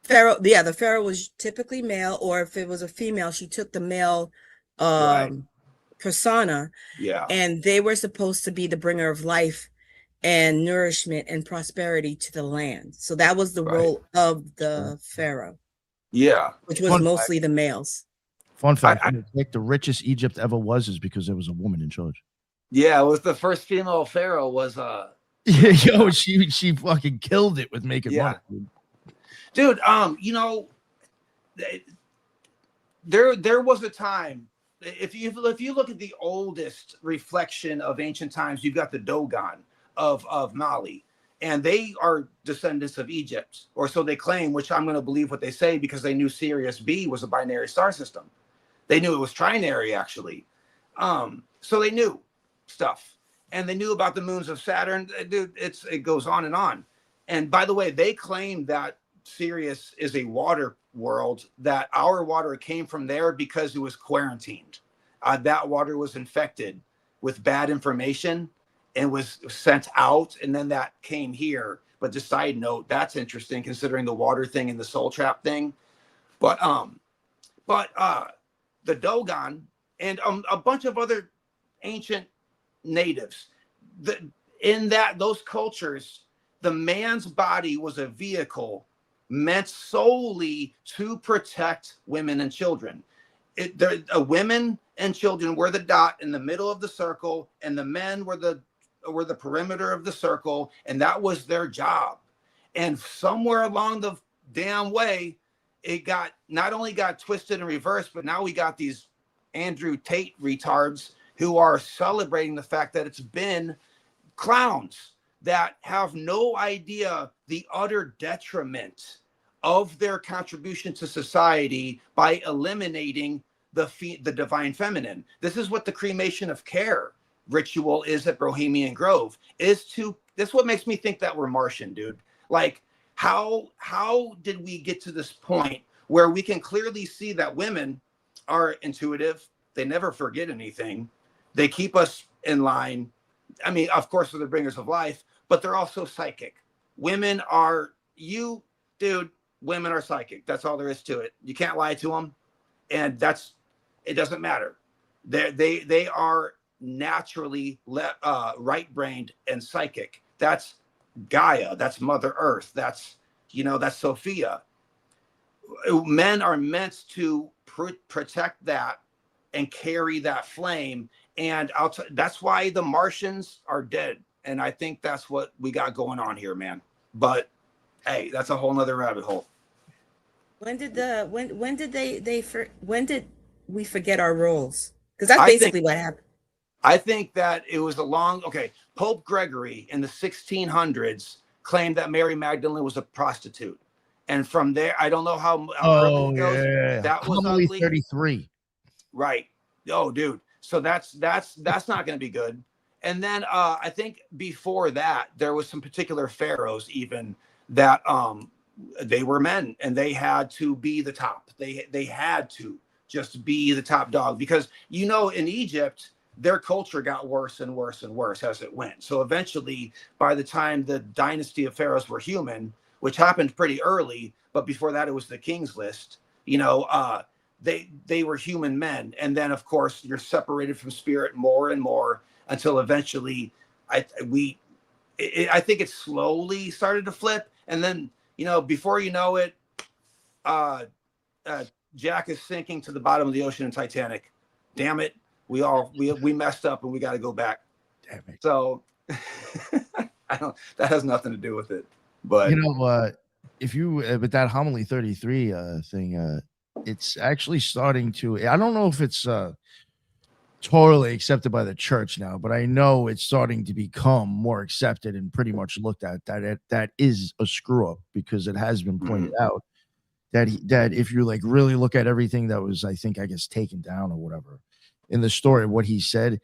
The pharaoh was typically male, or if it was a female, she took the male persona. Yeah. And they were supposed to be the bringer of life and nourishment and prosperity to the land. So that was the role of the pharaoh. Yeah. Which was mostly the males. Fun fact, like the richest Egypt ever was is because there was a woman in charge. Yeah, it was the first female pharaoh was yo, she fucking killed it with making money. Dude, you know, there was a time, if you look at the oldest reflection of ancient times, you've got the Dogon of Mali, and they are descendants of Egypt, or so they claim, which I'm going to believe what they say, because they knew Sirius B was a binary star system. They knew it was trinary, actually. So they knew stuff, and they knew about the moons of Saturn. Dude, it goes on and on. And by the way, they claim that Sirius is a water world, that our water came from there because it was quarantined. That water was infected with bad information and was sent out, and then that came here. But just side note, that's interesting considering the water thing and the soul trap thing. But the Dogon and a bunch of other ancient natives, those cultures, the man's body was a vehicle meant solely to protect women and children. Women and children were the dot in the middle of the circle, and the men were the perimeter of the circle, and that was their job. And somewhere along the damn way, it not only got twisted and reversed, but now we got these Andrew Tate retards who are celebrating the fact that it's been clowns that have no idea the utter detriment of their contribution to society by eliminating the divine feminine. This is what the cremation of care ritual is at Bohemian Grove. This what makes me think that we're Martian, dude. Like, how did we get to this point where we can clearly see that women are intuitive? They never forget anything. They keep us in line. I mean, of course, they're the bringers of life, but they're also psychic. Women are women are psychic. That's all there is to it. You can't lie to them. And it doesn't matter. They are naturally right-brained and psychic. That's Gaia. That's Mother Earth. That's Sophia. Men are meant to protect that and carry that flame. And that's why the Martians are dead. And I think that's what we got going on here, man. But hey, that's a whole nother rabbit hole. When did we forget our roles? Because that's basically what happened. I think that it was Pope Gregory in the 1600s claimed that Mary Magdalene was a prostitute. And from there, I don't know how early it goes. Yeah. That was only ugly. 33. Right. Oh, dude. So that's not going to be good. And then I think before that, there was some particular pharaohs even that they were men and they had to be the top. They had to just be the top dog because, in Egypt, their culture got worse and worse and worse as it went. So eventually, by the time the dynasty of pharaohs were human, which happened pretty early. But before that, it was the King's List. They were human men, and then of course you're separated from spirit more and more until eventually, I think it slowly started to flip, and then before you know it, Jack is sinking to the bottom of the ocean in Titanic. Damn it, we messed up and we got to go back. Damn it. So that has nothing to do with it. But if you with that homily 33 thing, it's actually starting to. I don't know if it's totally accepted by the church now, but I know it's starting to become more accepted and pretty much looked at that is a screw up, because it has been pointed out that if you like really look at everything that was, I guess taken down or whatever in the story, what he said,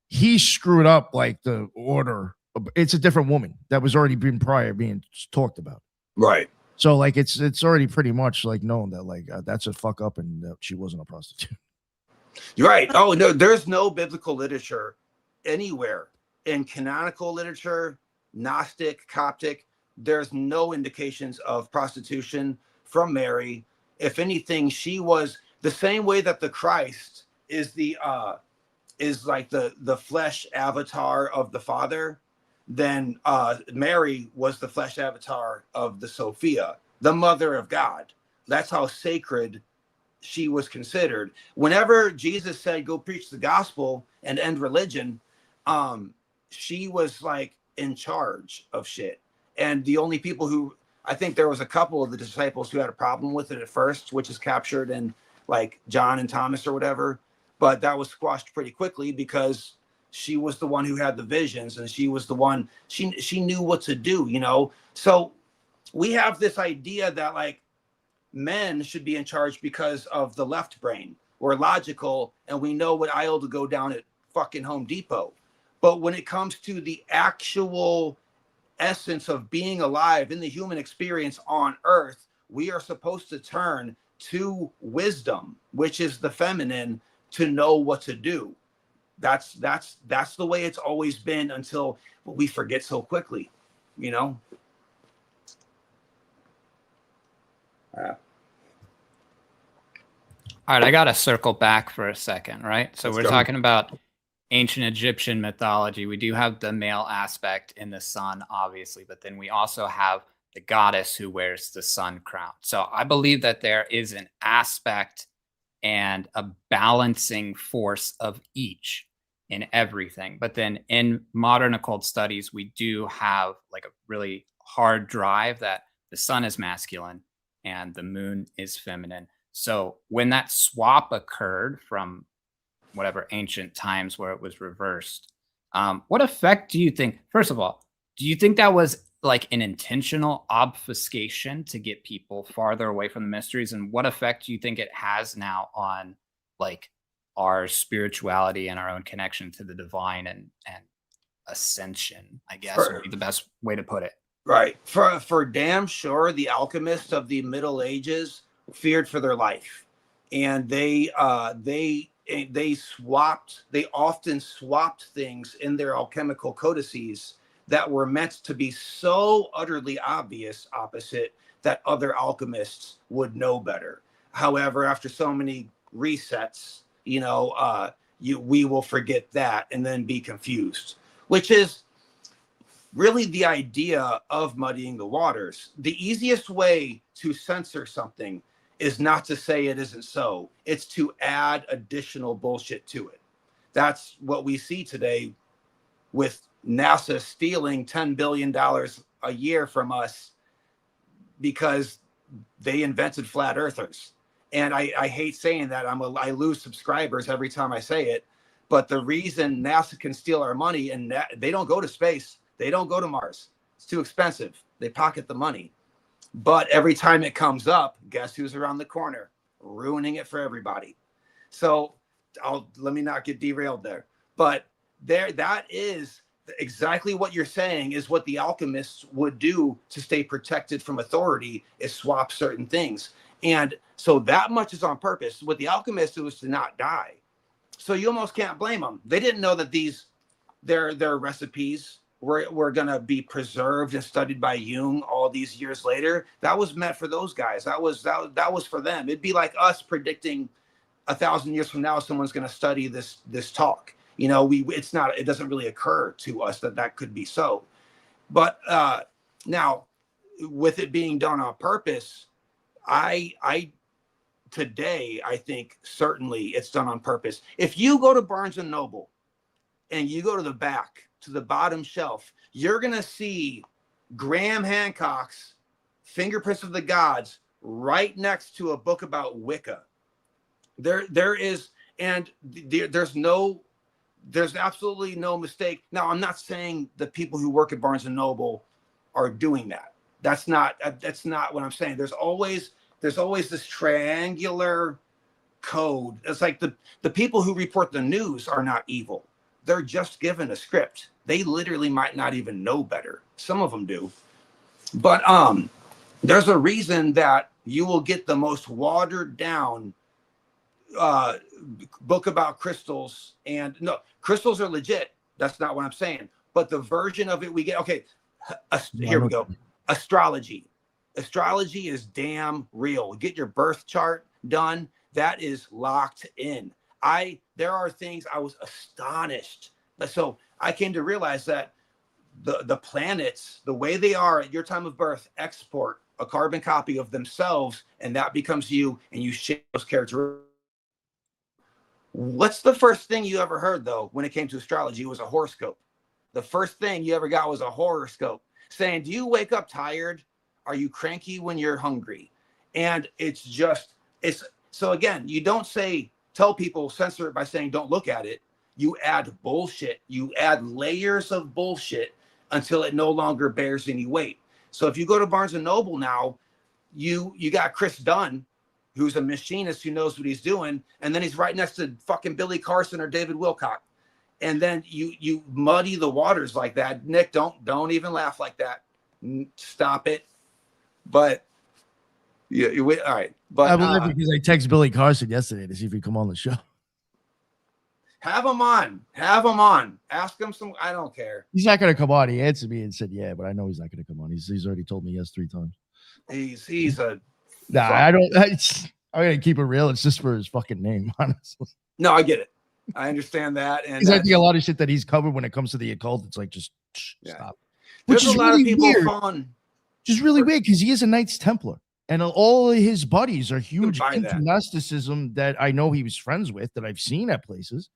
he screwed up like the order. It's a different woman that was already being talked about. Right. So like it's already pretty much like known that like that's a fuck up and that she wasn't a prostitute. You're right. Oh no, there's no biblical literature anywhere in canonical literature, Gnostic, Coptic. There's no indications of prostitution from Mary. If anything, she was the same way that the Christ is like the flesh avatar of the Father. Then Mary was the flesh avatar of the Sophia, the mother of God. That's how sacred she was considered. Whenever Jesus said, go preach the gospel and end religion, she was like in charge of shit. And the only people who, I think there was a couple of the disciples who had a problem with it at first, which is captured in like John and Thomas or whatever. But that was squashed pretty quickly because she was the one who had the visions, and she was the one, she knew what to do, So we have this idea that like men should be in charge because of the left brain. We're logical and we know what aisle to go down at fucking Home Depot. But when it comes to the actual essence of being alive in the human experience on earth, we are supposed to turn to wisdom, which is the feminine, to know what to do. That's the way it's always been until we forget so quickly, All right, I got to circle back for a second, right? So we're talking about ancient Egyptian mythology. We do have the male aspect in the sun, obviously, but then we also have the goddess who wears the sun crown. So I believe that there is an aspect and a balancing force of each in everything. But then in modern occult studies, we do have like a really hard drive that the sun is masculine and the moon is feminine. So when that swap occurred from whatever ancient times where it was reversed, what effect do you think, first of all, do you think that was like an intentional obfuscation to get people farther away from the mysteries? And what effect do you think it has now on like our spirituality and our own connection to the divine and ascension, I guess would be the best way to put it. Right. For damn sure, the alchemists of the Middle Ages feared for their life. And they often swapped things in their alchemical codices that were meant to be so utterly obvious opposite that other alchemists would know better. However, after so many resets, we will forget that and then be confused, which is really the idea of muddying the waters. The easiest way to censor something is not to say it isn't so. It's to add additional bullshit to it. That's what we see today with NASA stealing $10 billion a year from us because they invented flat earthers. And I hate saying that. I lose subscribers every time I say it. But the reason NASA can steal our money, and they don't go to space, they don't go to Mars. It's too expensive. They pocket the money. But every time it comes up, guess who's around the corner? Ruining it for everybody. So let me not get derailed there. But that is exactly what you're saying is what the alchemists would do to stay protected from authority, is swap certain things. And so that much is on purpose. With the alchemists, it was to not die. So you almost can't blame them. They didn't know that their recipes were going to be preserved and studied by Jung all these years later. That was meant for those guys. That was for them. It'd be like us predicting 1,000 years from now someone's going to study this talk. You know, it doesn't really occur to us that could be so. But now, with it being done on purpose, today I think certainly it's done on purpose. If you go to Barnes and Noble and you go to the back, to the bottom shelf, you're going to see Graham Hancock's Fingerprints of the Gods right next to a book about Wicca. There's absolutely no mistake. Now, I'm not saying the people who work at Barnes and Noble are doing that. That's not what I'm saying. There's always this triangular code. It's like the people who report the news are not evil. They're just given a script. They literally might not even know better. Some of them do. But there's a reason that you will get the most watered down book about crystals. And no, crystals are legit. That's not what I'm saying. But the version of it we get, okay, here we go. Astrology. Astrology is damn real. Get your birth chart done. That is locked in. There are things I was astonished. So I came to realize that the planets, the way they are at your time of birth, export a carbon copy of themselves, and that becomes you, and you share those characteristics. What's the first thing you ever heard, though, when it came to astrology? It was a horoscope. The first thing you ever got was a horoscope saying, do you wake up tired? Are you cranky when you're hungry? And so again, you don't tell people, censor it by saying, don't look at it. You add bullshit. You add layers of bullshit until it no longer bears any weight. So if you go to Barnes and Noble now, you got Chris Dunn, who's a machinist who knows what he's doing. And then he's right next to fucking Billy Carson or David Wilcock. And then you muddy the waters like that. Nick, don't even laugh like that. Stop it. But yeah, all right. But I believe because I texted Billy Carson yesterday to see if he'd come on the show. Have him on. Ask him some. I don't care. He's not going to come on. He answered me and said, "Yeah," but I know he's not going to come on. He's already told me yes 3 times. He's a. Nah, I don't. I'm going to keep it real. It's just for his fucking name, honestly. No, I get it. I understand that, and I think a lot of shit that he's covered when it comes to the occult, it's like just stop. There's Which is a lot really of people weird. fun. Just really weird because he is a Knights Templar, and all of his buddies are huge into that. Gnosticism that I know he was friends with, that I've seen at places.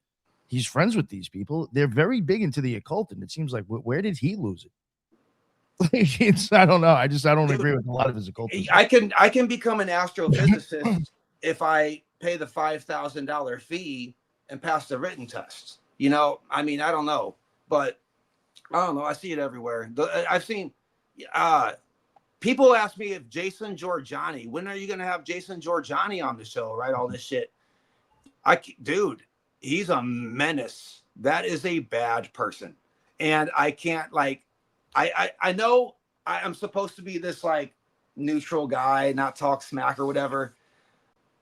He's friends with these people. They're very big into the occult, and it seems like where did he lose it? I don't know. I don't agree with a lot of his occultism. I can become an astrophysicist if I pay the $5,000 fee and pass the written test. You know, I mean, I don't know, but I don't know. I see it everywhere. I've seen people ask me if Jason Giorgiani, when are you going to have Jason Giorgiani on the show? Right, all this shit. Dude, he's a menace. That is a bad person, and I can't I know I'm supposed to be this like neutral guy, not talk smack or whatever.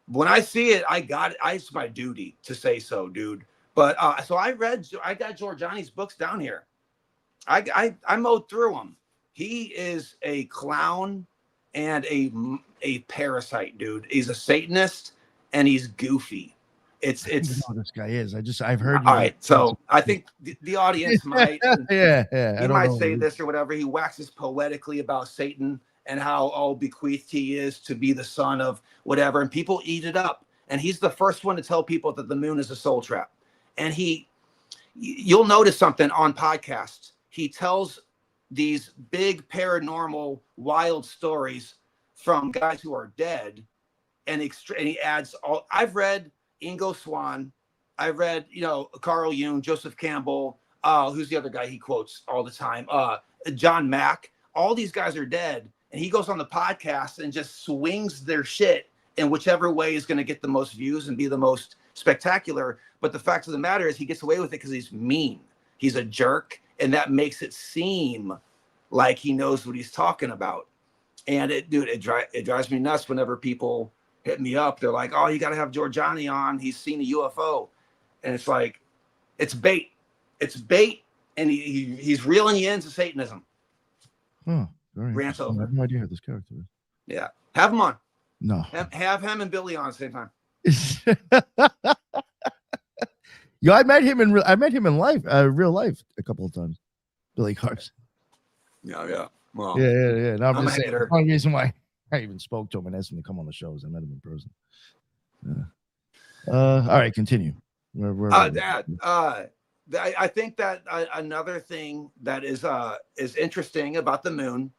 When I see it, it's my duty to say so, dude. But so I got Giorgiani's books down here. I mowed through them. He is a clown and a parasite, dude. He's a Satanist and he's goofy. It's I don't know who this guy is. I've heard. All right, so I think the audience might he might say this or whatever. He waxes poetically about Satan and how all bequeathed he is to be the son of whatever, and people eat it up. And he's the first one to tell people that the moon is a soul trap. And you'll notice something on podcasts. He tells these big paranormal wild stories from guys who are dead, and he adds all. I've read Ingo Swann. I read, Carl Jung, Joseph Campbell. Who's the other guy he quotes all the time? John Mack. All these guys are dead, and he goes on the podcast and just swings their shit in whichever way is going to get the most views and be the most spectacular. But the fact of the matter is, he gets away with it because he's mean. He's a jerk, and that makes it seem like he knows what he's talking about. And it drives me nuts whenever people hit me up. They're like, "Oh, you got to have Giorgiani on. He's seen a UFO." And it's like, it's bait. It's bait. and he's reeling you into Satanism. Oh, very Rants interesting. I over. have no idea who this character is. Yeah, have him on. No. Have him and Billy on at the same time. Yo, I met him in life, real life, a couple of times. Billy Carson. Yeah. Well, Yeah. No, I'm I'm just a saying. hater. The only reason why I even spoke to him and asked him to come on the show is I met him in person. Yeah. All right, continue. I think that another thing that is interesting about the moon,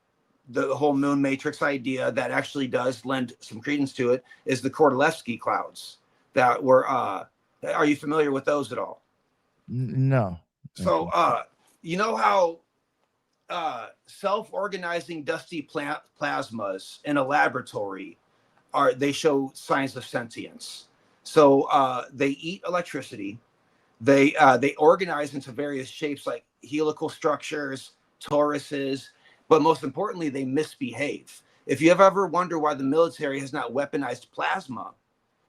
the whole moon matrix idea that actually does lend some credence to it, is the Kordylewski clouds that were. Are you familiar with those at all? No. So, you know how self-organizing dusty plasmas in a laboratory they show signs of sentience. So they eat electricity. They organize into various shapes like helical structures, toruses, but most importantly, they misbehave. If you have ever wondered why the military has not weaponized plasma,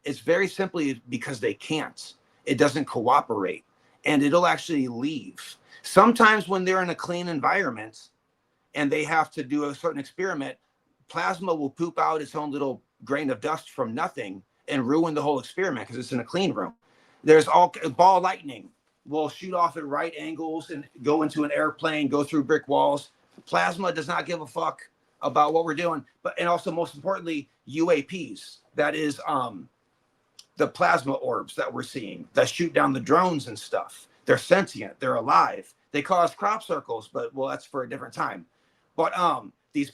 it's very simply because they can't. It doesn't cooperate, and it'll actually leave. Sometimes when they're in a clean environment and they have to do a certain experiment, plasma will poop out its own little grain of dust from nothing and ruin the whole experiment because it's in a clean room. There's all ball lightning will shoot off at right angles and go into an airplane, go through brick walls. Plasma does not give a fuck about what we're doing. And also most importantly, UAPs. That is the plasma orbs that we're seeing that shoot down the drones and stuff. They're sentient. They're alive. They cause crop circles, but well, that's for a different time. But these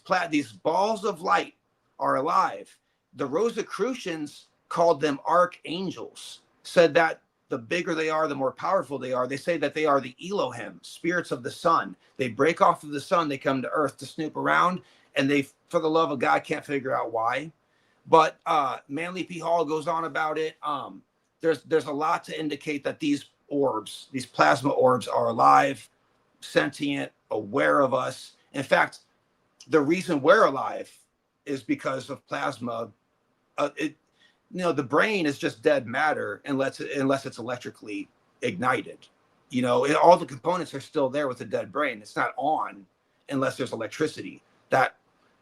balls of light are alive. The Rosicrucians called them archangels. Said that the bigger they are, the more powerful they are. They say that they are the Elohim, spirits of the sun. They break off of the sun. They come to Earth to snoop around, and they, for the love of God, can't figure out why. But Manly P. Hall goes on about it. There's a lot to indicate that these orbs, these plasma orbs, are alive, sentient, aware of us. In fact, the reason we're alive is because of plasma. The brain is just dead matter unless it's electrically ignited. All the components are still there with a dead brain. It's not on unless there's electricity. That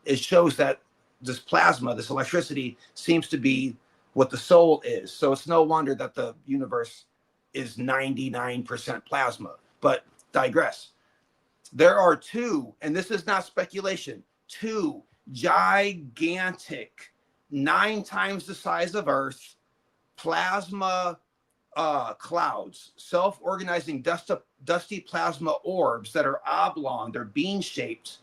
it shows that this plasma, this electricity, seems to be what the soul is. So it's no wonder that the universe is 99% plasma. But digress. There are two, and this is not speculation, two gigantic, 9 times the size of Earth, plasma clouds, self-organizing dusty plasma orbs that are oblong. They're bean-shaped.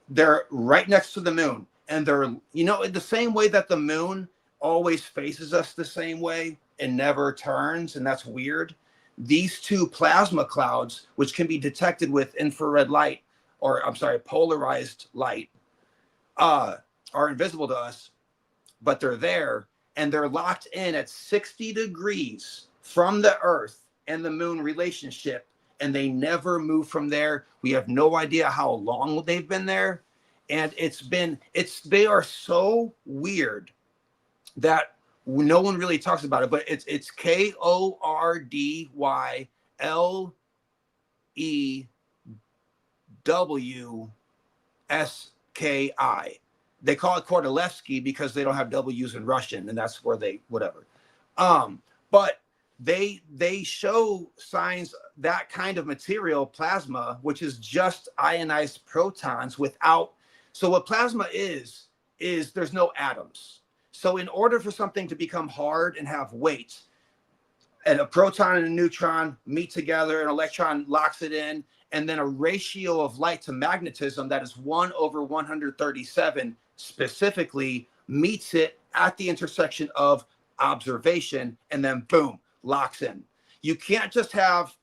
They're right next to the moon. And they're, in the same way that the moon always faces us the same way and never turns, and that's weird. These two plasma clouds, which can be detected with infrared light, polarized light, are invisible to us, but they're there, and they're locked in at 60 degrees from the Earth and the moon relationship, and they never move from there. We have no idea how long they've been there, and they are so weird that no one really talks about it, but it's Kordylewski. They call it Kordylewski because they don't have W's in Russian, and that's where they whatever. But they show signs that kind of material, plasma, which is just ionized protons without. So what plasma is there's no atoms. So in order for something to become hard and have weight, and a proton and a neutron meet together, an electron locks it in, and then a ratio of light to magnetism that is 1/137 specifically meets it at the intersection of observation, and then boom, locks in. You can't just have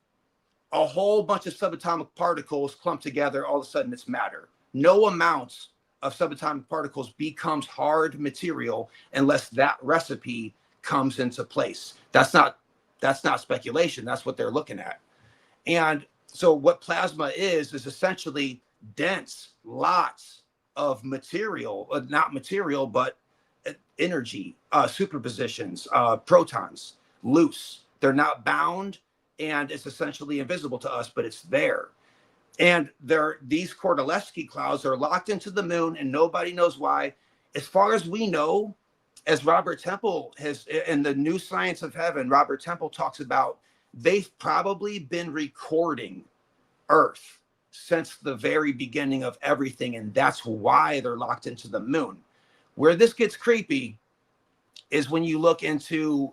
a whole bunch of subatomic particles clumped together, all of a sudden it's matter. No amount of subatomic particles becomes hard material unless that recipe comes into place. That's not speculation. That's what they're looking at. And so what plasma is essentially dense lots of material, not material, but energy, superpositions, protons, loose. They're not bound, and it's essentially invisible to us, but it's there. And these Kordylewski clouds are locked into the moon, and nobody knows why. As far as we know, as Robert Temple has in the New Science of Heaven, Robert Temple talks about, they've probably been recording Earth since the very beginning of everything, and that's why they're locked into the moon. Where this gets creepy is when you look into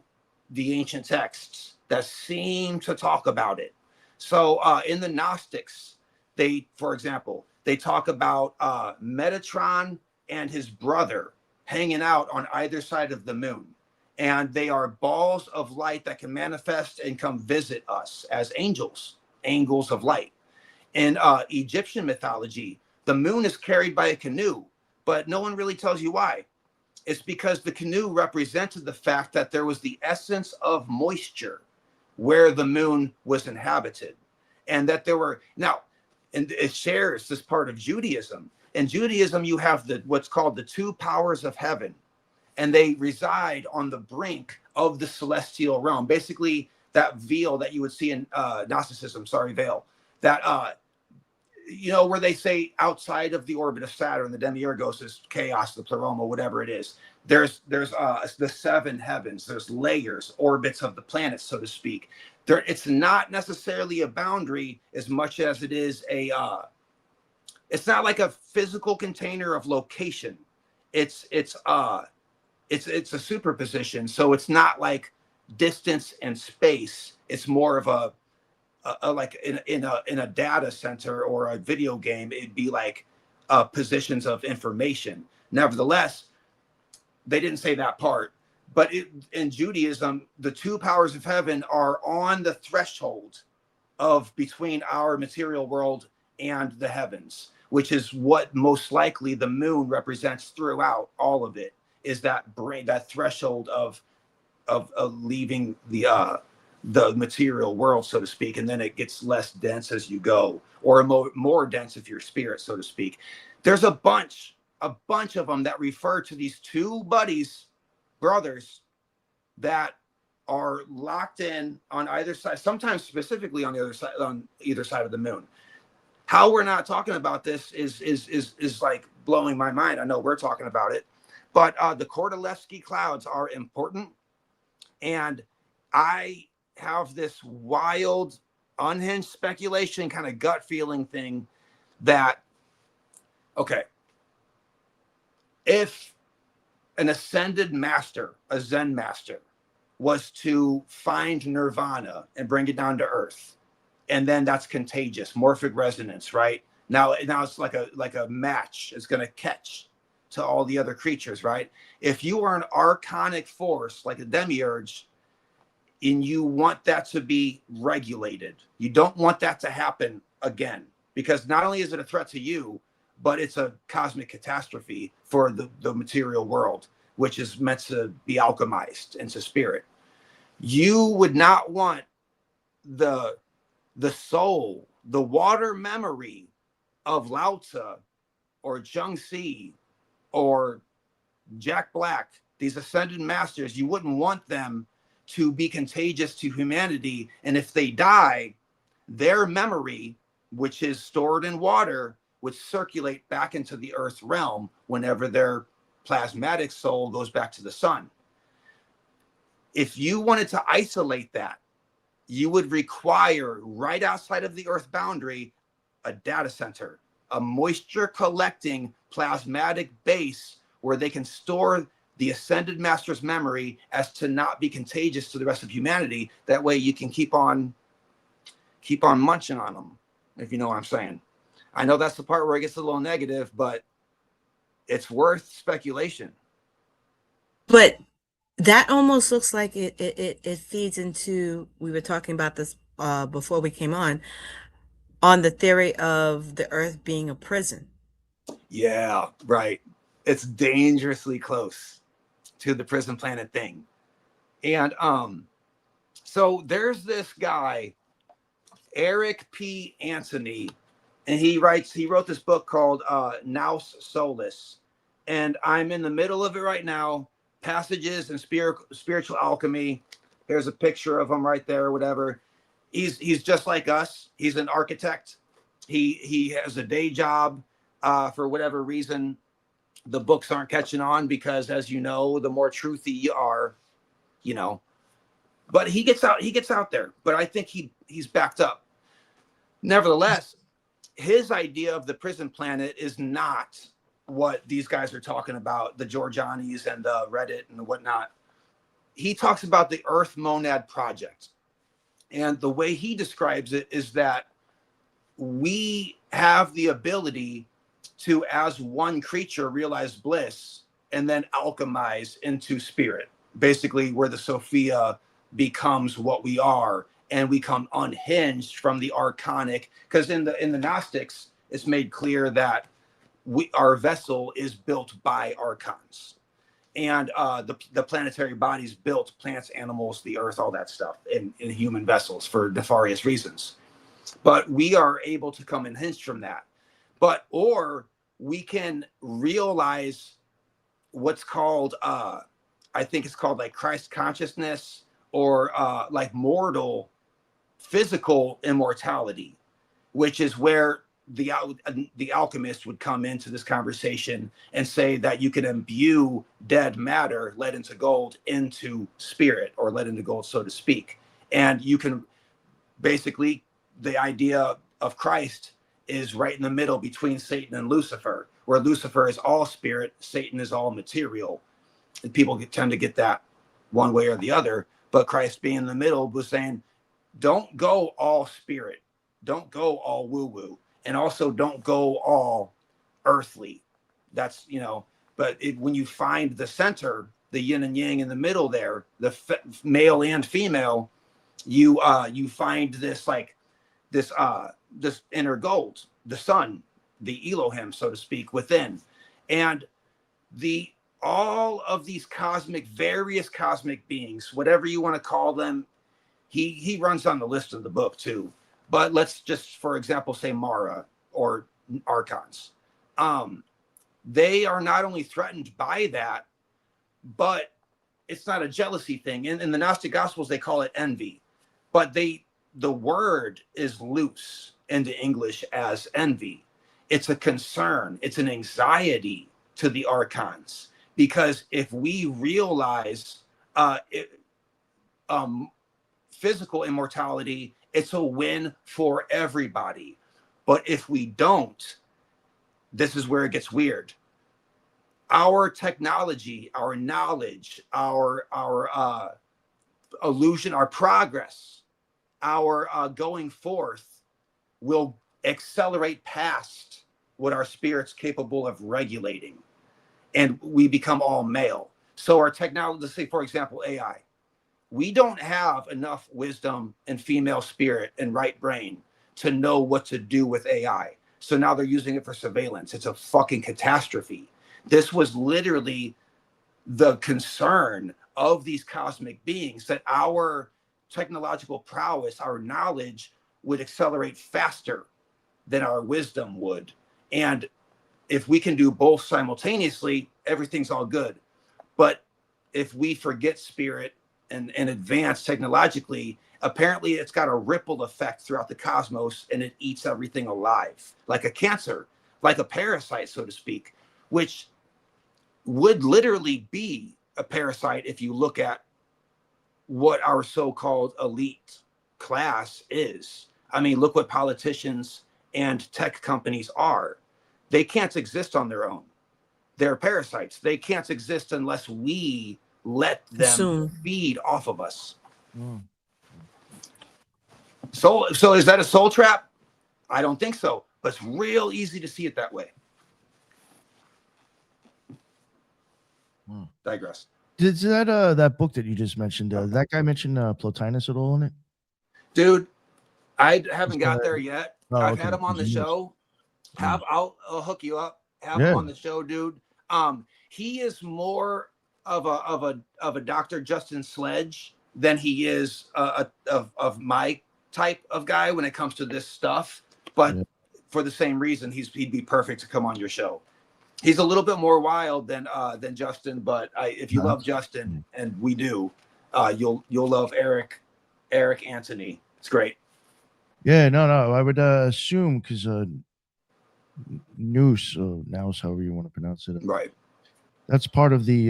the ancient texts that seem to talk about it. So in the Gnostics, for example, they talk about Metatron and his brother hanging out on either side of the moon. And they are balls of light that can manifest and come visit us as angels of light. In Egyptian mythology, the moon is carried by a canoe, but no one really tells you why. It's because the canoe represented the fact that there was the essence of moisture where the moon was inhabited. And that there were, now, and it shares this part of Judaism. In Judaism, you have what's called the two powers of heaven, and they reside on the brink of the celestial realm. Basically, that veil that you would see in Gnosticism, veil, that, where they say outside of the orbit of Saturn, the demiurgos is chaos, the pleroma, whatever it is. There's the seven heavens. There's layers, orbits of the planets, so to speak. It's not necessarily a boundary as much as it is it's not like a physical container of location. It's a superposition. So it's not like distance and space. It's more of a like in a data center or a video game. It'd be like positions of information. Nevertheless, they didn't say that part. But in Judaism, the two powers of heaven are on the threshold of between our material world and the heavens, which is what most likely the moon represents throughout all of it, is that threshold of leaving the material world, so to speak, and then it gets less dense as you go, or more dense if you're spirit, so to speak. There's a bunch of them that refer to these two brothers that are locked in on either side, sometimes specifically on either side of the moon. How we're not talking about this is like blowing my mind. I know we're talking about it, but the Kordylewski clouds are important, and I have this wild, unhinged speculation, kind of gut feeling thing that, okay, if an ascended master, a Zen master, was to find nirvana and bring it down to earth, and then that's contagious, morphic resonance, right? Now it's like a match. It's going to catch to all the other creatures, right? If you are an archonic force like a demiurge, and you want that to be regulated, you don't want that to happen again, because not only is it a threat to you, but it's a cosmic catastrophe for the material world, which is meant to be alchemized into spirit. You would not want the soul, the water memory of Lao Tzu or Zheng Si or Jack Black, these ascended masters. You wouldn't want them to be contagious to humanity. And if they die, their memory, which is stored in water, would circulate back into the earth realm whenever their plasmatic soul goes back to the sun. If you wanted to isolate that, you would require, right outside of the earth boundary, a data center, a moisture collecting plasmatic base where they can store the ascended master's memory as to not be contagious to the rest of humanity. That way you can keep on munching on them, if you know what I'm saying. I know that's the part where it gets a little negative, but it's worth speculation. But that almost looks like it feeds into, we were talking about this before we came on the theory of the earth being a prison. Yeah, right. It's dangerously close to the prison planet thing. And so there's this guy, Eric P. Anthony, and he wrote this book called Nous Solis. And I'm in the middle of it right now. Passages in spiritual alchemy. Here's a picture of him right there, whatever. he's just like us. He's an architect. He has a day job. For whatever reason, the books aren't catching on because, as you know, the more truthy you are, you know. But he gets out there. But I think he's backed up. Nevertheless, his idea of the prison planet is not what these guys are talking about, the Georgianis and the Reddit and whatnot. He talks about the Earth Monad Project. And the way he describes it is that we have the ability to, as one creature, realize bliss and then alchemize into spirit. Basically, where the Sophia becomes what we are, and we come unhinged from the archonic. Because in the Gnostics, it's made clear that our vessel is built by archons, and the planetary bodies built plants, animals, the earth, all that stuff in human vessels for nefarious reasons. But we are able to come unhinged from that. Or we can realize what's called, I think it's called like Christ consciousness, or like mortal physical immortality, which is where the alchemist would come into this conversation and say that you can imbue dead matter, lead into gold, into spirit, or lead into gold, so to speak. And you can basically, the idea of Christ is right in the middle between Satan and Lucifer, where Lucifer is all spirit, Satan is all material. And people tend to get that one way or the other. But Christ being in the middle was saying, don't go all spirit, don't go all woo-woo, and also don't go all earthly. That's, you know, but when you find the center, the yin and yang in the middle there, the male and female, you find this like this inner gold, the sun, the Elohim, so to speak, within. And all of these various cosmic beings, whatever you want to call them, he runs on the list of the book too. But let's just, for example, say Mara or archons. They are not only threatened by that, but it's not a jealousy thing. In the Gnostic Gospels, they call it envy. But the word is loose into English as envy. It's a concern. It's an anxiety to the archons. Because if we realize physical immortality, it's a win for everybody. But if we don't, this is where it gets weird. Our technology, our knowledge, our illusion, our progress, our going forth will accelerate past what our spirit's capable of regulating. And we become all male. So our technology, let's say, for example, AI. We don't have enough wisdom and female spirit and right brain to know what to do with AI. So now they're using it for surveillance. It's a fucking catastrophe. This was literally the concern of these cosmic beings, that our technological prowess, our knowledge would accelerate faster than our wisdom would. And if we can do both simultaneously, everything's all good. But if we forget spirit and advance technologically, apparently it's got a ripple effect throughout the cosmos, and it eats everything alive, like a cancer, like a parasite, so to speak, which would literally be a parasite if you look at what our so-called elite class is. I mean, look what politicians and tech companies are. They can't exist on their own. They're parasites. They can't exist unless we let them feed off of us. So is that a soul trap? I don't think so, but it's real easy to see it that way. Digress. Did that book that you just mentioned, that guy mentioned Plotinus at all in it? Dude, I haven't got there yet. I've had him on the show. I'll hook you up. Have him on the show, dude. He is more of a Dr. Justin Sledge than he is of my type of guy when it comes to this stuff. But for the same reason, he'd be perfect to come on your show. He's a little bit more wild than Justin, but if you love Justin, and we do, you'll love Eric Anthony. It's great. Yeah, no. I would assume because Noose, Nous, however you want to pronounce it. Right. That's part of the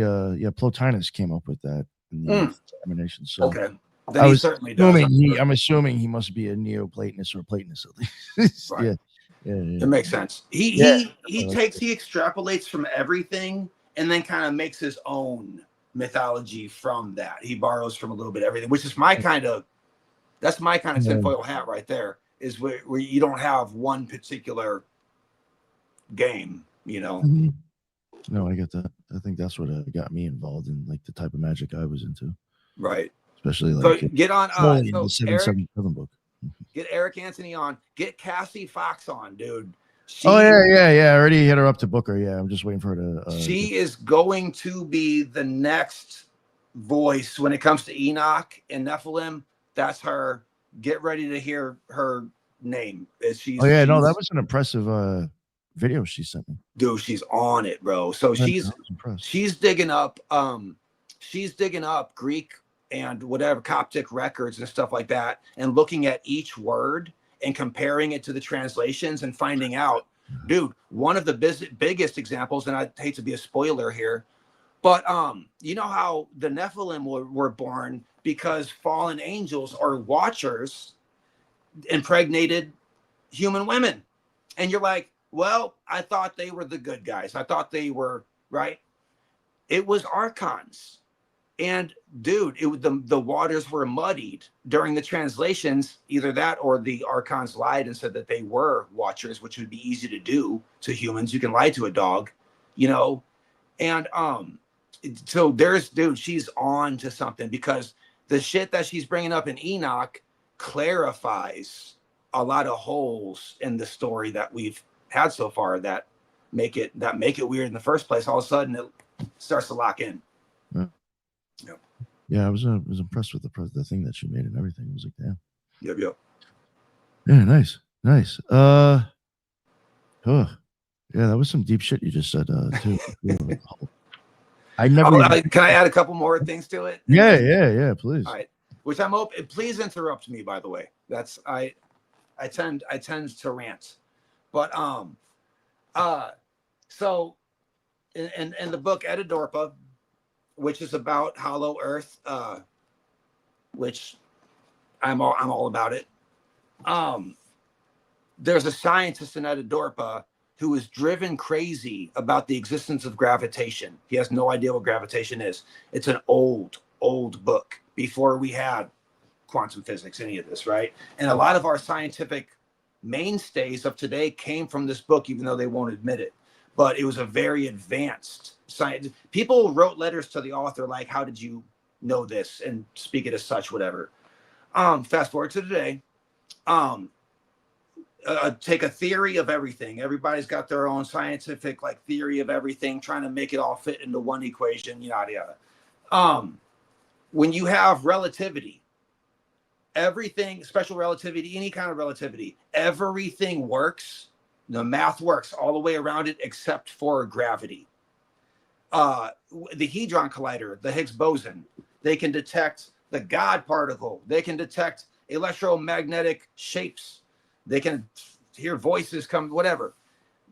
Plotinus came up with that in the examination. So Okay. Then he certainly does. I'm assuming he must be a Neoplatonist or a Platonist at least. Right. Yeah. It makes sense. He extrapolates from everything and then kind of makes his own mythology from that. He borrows from a little bit of everything, which is that's my kind of tinfoil hat right there, is where you don't have one particular game, you know. Mm-hmm. No, I get that. I think that's what got me involved in like the type of magic I was into. Right. Especially like so get on the 777 book. Get Eric Anthony on. Get Cassie Fox on, dude. Yeah. I already hit her up to book her. Yeah, I'm just waiting for her to. She is going to be the next voice when it comes to Enoch and Nephilim. That's her. Get ready to hear her name. That was an impressive video she sent me. Dude, she's on it, bro. So she's digging up Greek and whatever Coptic records and stuff like that, and looking at each word and comparing it to the translations and finding out, dude, one of the biggest examples, and I hate to be a spoiler here, but you know how the Nephilim were born because fallen angels or watchers impregnated human women. And you're like, well, I thought they were the good guys. I thought they were, right? It was archons. And dude, the waters were muddied during the translations. Either that or the archons lied and said that they were watchers, which would be easy to do to humans. You can lie to a dog, you know? And so dude, she's on to something, because the shit that she's bringing up in Enoch clarifies a lot of holes in the story that we've had so far that make it weird in the first place. All of a sudden it starts to lock in. Yeah, I was impressed with the thing that she made and everything. It was like, damn. Yep. Yeah, nice. Yeah, that was some deep shit you just said too. I never. Can I add a couple more things to it? Yeah, please. All right. Which I'm open. Please interrupt me, by the way. That's I tend to rant. But so in the book Edidorpa, which is about Hollow Earth, which I'm all about it. There's a scientist in Edidorpa who is driven crazy about the existence of gravitation. He has no idea what gravitation is. It's an old book before we had quantum physics, any of this, right? And a lot of our scientific mainstays of today came from this book, even though they won't admit it. But it was a very advanced science. People wrote letters to the author like, how did you know this? And speak it as such, whatever. Fast forward to today. Take a theory of everything. Everybody's got their own scientific like theory of everything, trying to make it all fit into one equation, yada yada. When you have relativity, everything, special relativity, any kind of relativity, everything works. The math works all the way around it except for gravity. The Hadron Collider, the Higgs boson, they can detect the God particle. They can detect electromagnetic shapes. They can hear voices come, whatever.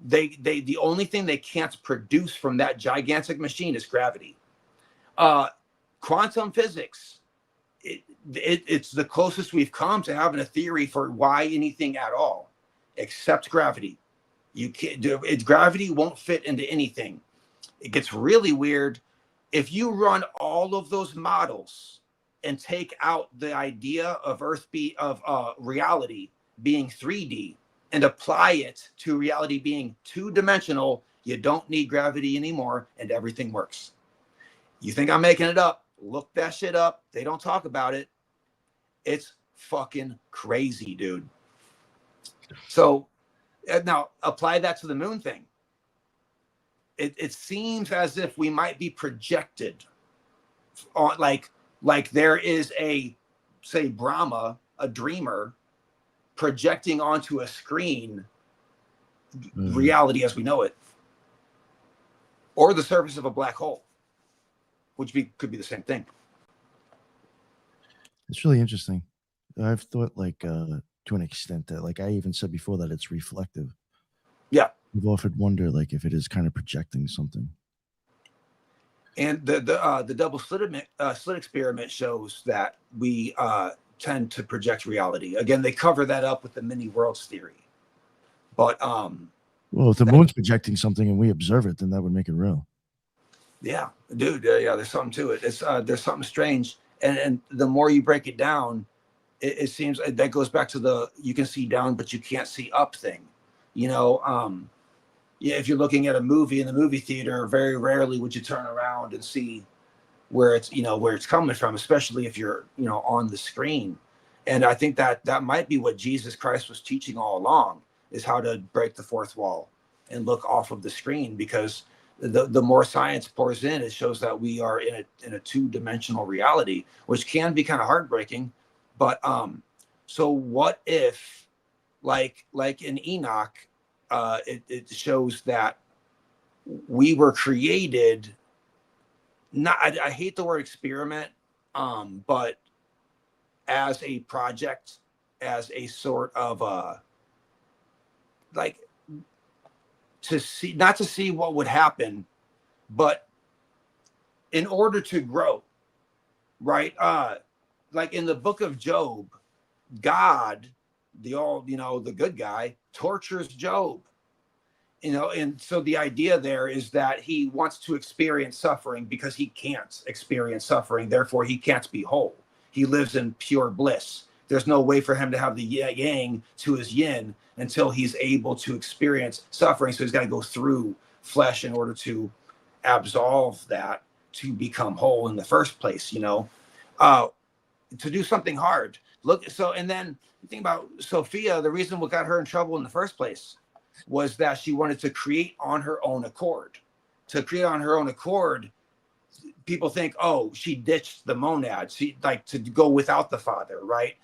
The only thing they can't produce from that gigantic machine is gravity. Quantum physics, it's the closest we've come to having a theory for why anything at all, except gravity. You can't do it. Gravity won't fit into anything. It gets really weird if you run all of those models and take out the idea of reality being 3D and apply it to reality being two-dimensional. You don't need gravity anymore, and everything works. You think I'm making it up? Look that shit up. They don't talk about it. It's fucking crazy, dude. So now apply that to the moon thing. It seems as if we might be projected on, like there is a, say, Brahma, a dreamer, projecting onto a screen reality as we know it, or the surface of a black hole, which could be the same thing. It's really interesting. I've thought like to an extent that, like I even said before, that it's reflective. Yeah. I've often wonder like if it is kind of projecting something. And the double slit experiment shows that we tend to project reality. Again, they cover that up with the many worlds theory. But well, if the moon's projecting something and we observe it, then that would make it real. Yeah, dude. Yeah, there's something to it. It's there's something strange, and the more you break it down, it seems that goes back to the you can see down but you can't see up thing. You know, yeah, if you're looking at a movie in the movie theater, very rarely would you turn around and see where it's where it's coming from, especially if you're on the screen. And I think that might be what Jesus Christ was teaching all along, is how to break the fourth wall and look off of the screen, because the more science pours in, it shows that we are in a two-dimensional reality, which can be kind of heartbreaking. But so what if, like in Enoch, it shows that we were created, not I hate the word experiment, but as a project, as a sort of like to see, not to see what would happen, but in order to grow, right? Like in the book of Job, God, the good guy, tortures Job, and so the idea there is that he wants to experience suffering because he can't experience suffering, therefore he can't be whole. He lives in pure bliss. There's no way for him to have the yang to his yin until he's able to experience suffering. So he's got to go through flesh in order to absolve that, to become whole in the first place, to do something hard. And then you think about Sophia, the reason what got her in trouble in the first place was that she wanted to create on her own accord. To create on her own accord, people think, oh, she ditched the monad. She like to go without the father, right?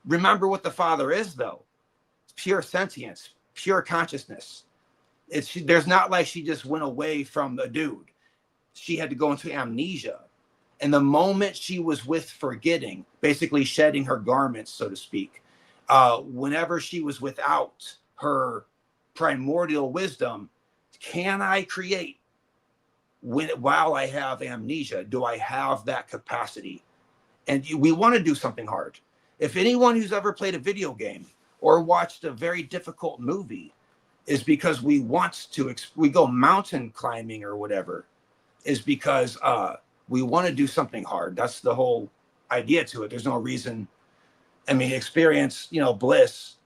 Remember what the father is, though. It's pure sentience, pure consciousness. There's not like she just went away from a dude. She had to go into amnesia. And the moment she was with forgetting, basically shedding her garments, so to speak, whenever she was without her primordial wisdom, can I create while I have amnesia? Do I have that capacity? And we want to do something hard. If anyone who's ever played a video game or watched a very difficult movie is because we want to, we go mountain climbing or whatever, is because we want to do something hard. That's the whole idea to it. There's no reason. I mean, experience, bliss,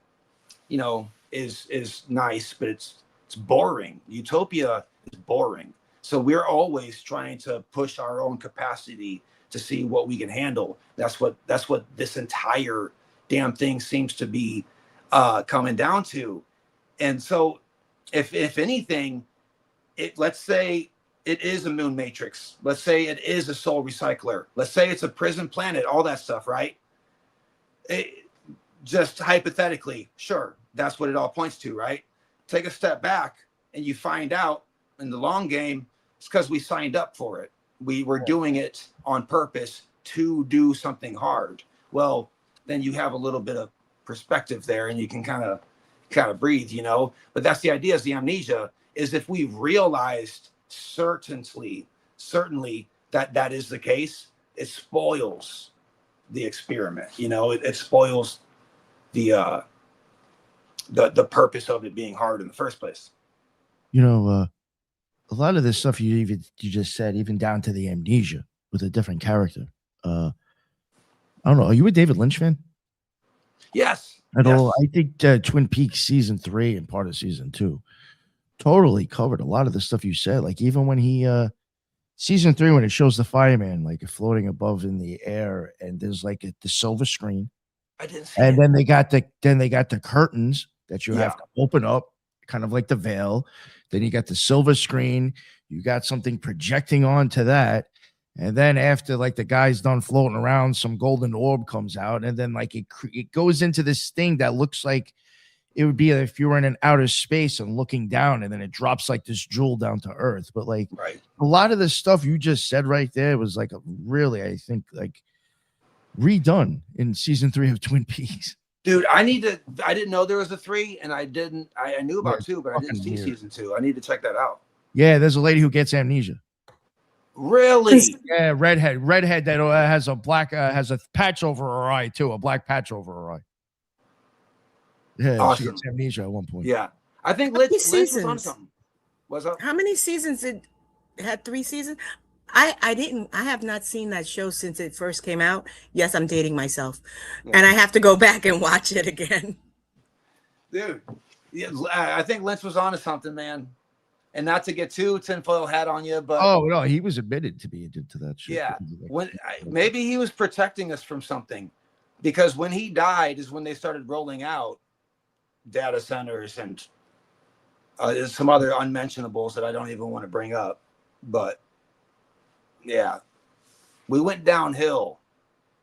is nice, but it's boring. Utopia is boring. So we're always trying to push our own capacity to see what we can handle. That's what this entire damn thing seems to be coming down to. And so if anything, let's say it is a moon matrix. Let's say it is a soul recycler. Let's say it's a prison planet, all that stuff, right? Just hypothetically, sure, that's what it all points to, right? Take a step back and you find out in the long game, it's because we signed up for it. We were doing it on purpose to do something hard. Well, then you have a little bit of perspective there and you can kind of breathe, But that's the idea, is the amnesia, is if we realized certainly that is the case, it spoils the experiment. It spoils the purpose of it being hard in the first place. A lot of this stuff you just said, even down to the amnesia with a different character. I don't know. Are you a David Lynch fan? Yes. At all? I think Twin Peaks season 3 and part of season 2 totally covered a lot of the stuff you said. Like even when he season 3, when it shows the fireman like floating above in the air, and there's like the silver screen. I didn't see and it. then they got the curtains that you have to open up, kind of like the veil. Then you got the silver screen. You got something projecting onto that. And then after like the guy's done floating around, some golden orb comes out. And then like it goes into this thing that looks like it would be if you were in an outer space and looking down, and then it drops like this jewel down to earth. But like a lot of the stuff you just said right there was like a really, I think, like redone in season 3 of Twin Peaks. Dude, I didn't know there was a 3, and I knew about Yeah, 2, but I didn't fucking see weird. season 2. I need to check that out. Yeah, there's a lady who gets amnesia. Really? Yeah, redhead that has a black has a patch over her eye too, a black patch over her eye. Yeah, she Awesome. gets amnesia at one point. Yeah. I think How many Lynch was on seasons? something. What's up? How many seasons it had? 3 seasons. I have not seen that show since it first came out. Yes, I'm dating myself, Yeah. and I have to go back and watch it again. Dude, yeah, I think Lynch was on to something, man. And not to get too tinfoil hat on you, but Oh no, he was admitted to be into that shit. yeah, maybe he was protecting us from something, because when he died is when they started rolling out data centers and some other unmentionables that I don't even want to bring up. But yeah, we went downhill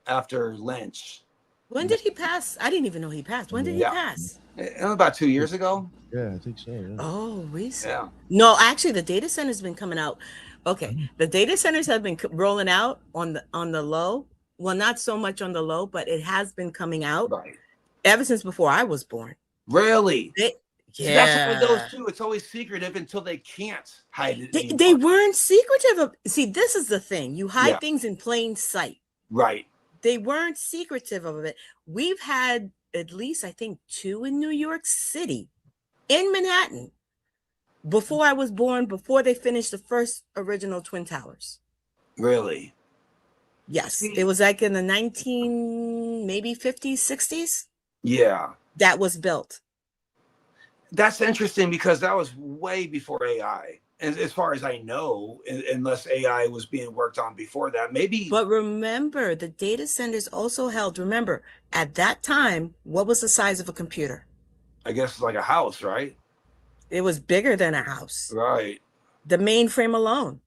after Lynch. When did he pass? I didn't even know he passed. When did he Yeah. pass? About 2 years ago. Yeah, I think so. Yeah. Oh, recent. Yeah. No, actually, the data center's been coming out. Okay, the data centers have been rolling out on the low. Well, not so much on the low, but it has been coming out Right. ever since before I was born. Really? See, Yeah, that's one of those too. It's always secretive until they can't hide it. they weren't secretive. See, this is the thing. You hide Yeah. things in plain sight. Right. They weren't secretive of it. We've had at least, I think, 2 in New York City, in Manhattan, before I was born, before they finished the first original Twin Towers. Really? Yes, it was like in the 50s, 60s. Yeah. That was built. That's interesting, because that was way before AI. And as far as I know, unless AI was being worked on before that, maybe. But remember, the data centers also held, remember, at that time, what was the size of a computer? I guess like a house, right? It was bigger than a house. Right. The mainframe alone.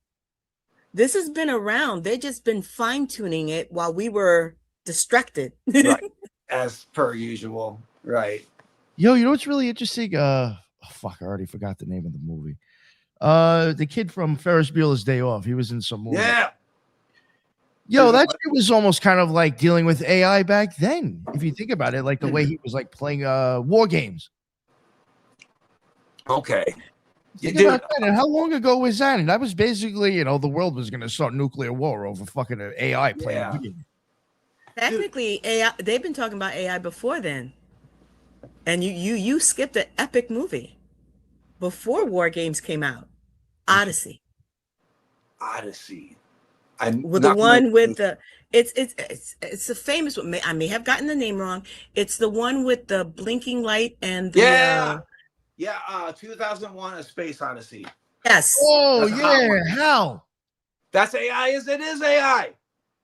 This has been around. They've just been fine-tuning it while we were distracted. Right. As per usual. Right. Yo, you know what's really interesting? Fuck, I already forgot the name of the movie. The kid from Ferris Bueller's Day Off. He was in some movie. Yeah. Yo, that shit was almost kind of like dealing with AI back then. If you think about it, like the way he was like playing war games. Okay. Think about that. And how long ago was that? And that was basically, you know, the world was going to start nuclear war over fucking AI playing. Yeah. Video games. Technically, AI, they've been talking about AI before then. And you skipped an epic movie before War Games came out. Odyssey. Odyssey. With the one with the it's a famous one. I may have gotten the name wrong. It's the one with the blinking light and the 2001: A Space Odyssey. yes. Oh That's a hot yeah, one. how? That's AI. It is AI.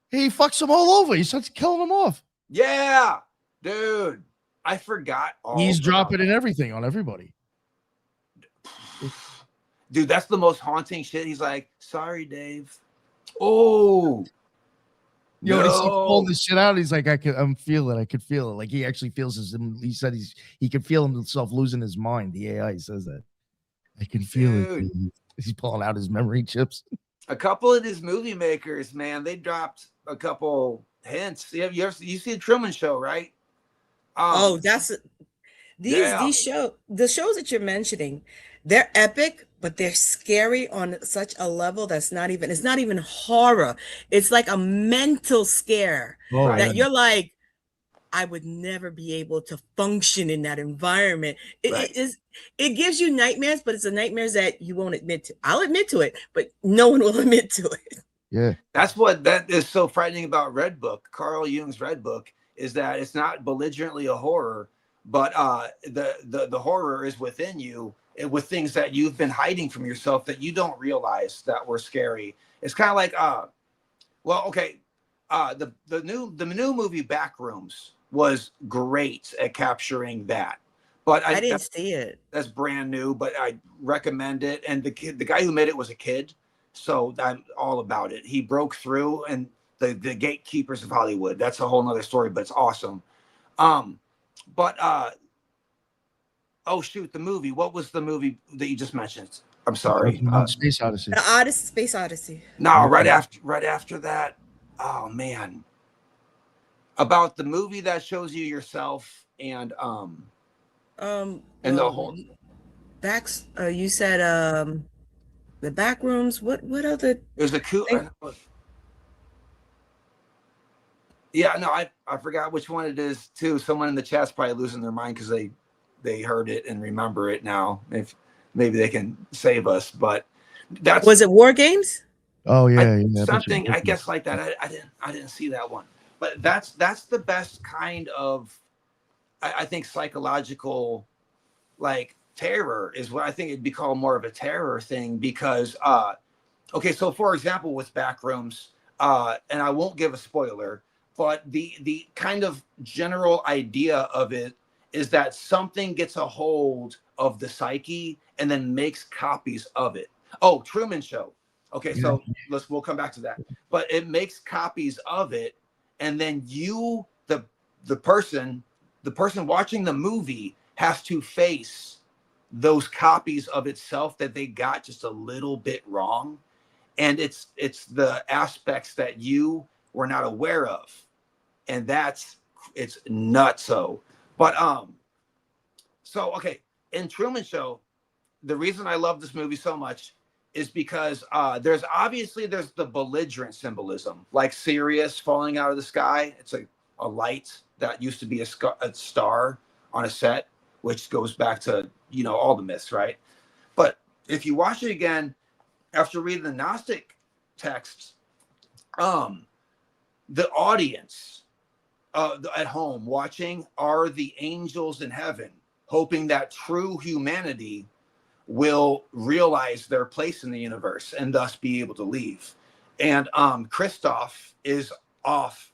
He fucks them all over. He starts killing them off. Yeah, dude. I forgot all. He's about dropping that. in everything on everybody. Dude, that's the most haunting shit. He's like, "Sorry, Dave." Oh, Yo, he's pulling no. this shit out. He's like, I'm feeling. I could feel it. Like he actually feels he said he could feel himself losing his mind. The AI says that. I can feel it. Dude. He's pulling out his memory chips. A couple of these movie makers, man, they dropped a couple hints. You see the Truman Show, right? That's Yeah. the shows that you're mentioning, they're epic, but they're scary on such a level it's not even horror. It's like a mental scare Oh, that yeah. you're like, I would never be able to function in that environment. Right. It gives you nightmares, but it's a nightmares that you won't admit to. I'll admit to it, but no one will admit to it. Yeah. That is so frightening about Red Book, Carl Jung's Red Book, is that it's not belligerently a horror, but the horror is within you, with things that you've been hiding from yourself that you don't realize that were scary. It's kind of like the new movie Backrooms was great at capturing that. But I didn't see it. That's brand new, but I recommend it. And the guy who made it was a kid, so I'm all about it. He broke through, and the gatekeepers of Hollywood. That's a whole nother story, but it's awesome. Oh shoot, the movie. What was the movie that you just mentioned? I'm sorry. Space Odyssey. The Space Odyssey. No, right after that. Oh man. About the movie that shows you yourself and Um, and the well, whole backs. You said the back rooms. What other there's a coup. thing? Yeah, no, I forgot which one it is too. Someone in the chat's probably losing their mind because they heard it and remember it now. If maybe they can save us, but that's Was it War Games? Oh yeah, something I guess like that. I didn't see that one, but that's the best kind of I think psychological like terror is what I think it'd be called more of a terror thing because okay, so for example with Backrooms, and I won't give a spoiler, but the kind of general idea of it is that something gets a hold of the psyche and then makes copies of it. Oh, Truman Show. Okay, so we'll come back to that. But it makes copies of it, and then you, the person watching the movie has to face those copies of itself that they got just a little bit wrong. And it's the aspects that you were not aware of. And it's nutso. But so okay, in Truman Show, the reason I love this movie so much is because there's the belligerent symbolism, like Sirius falling out of the sky. It's a light that used to be a star on a set, which goes back to, all the myths, right? But if you watch it again, after reading the Gnostic texts, the audience at home watching are the angels in heaven, hoping that true humanity will realize their place in the universe and thus be able to leave. And Christoph is off.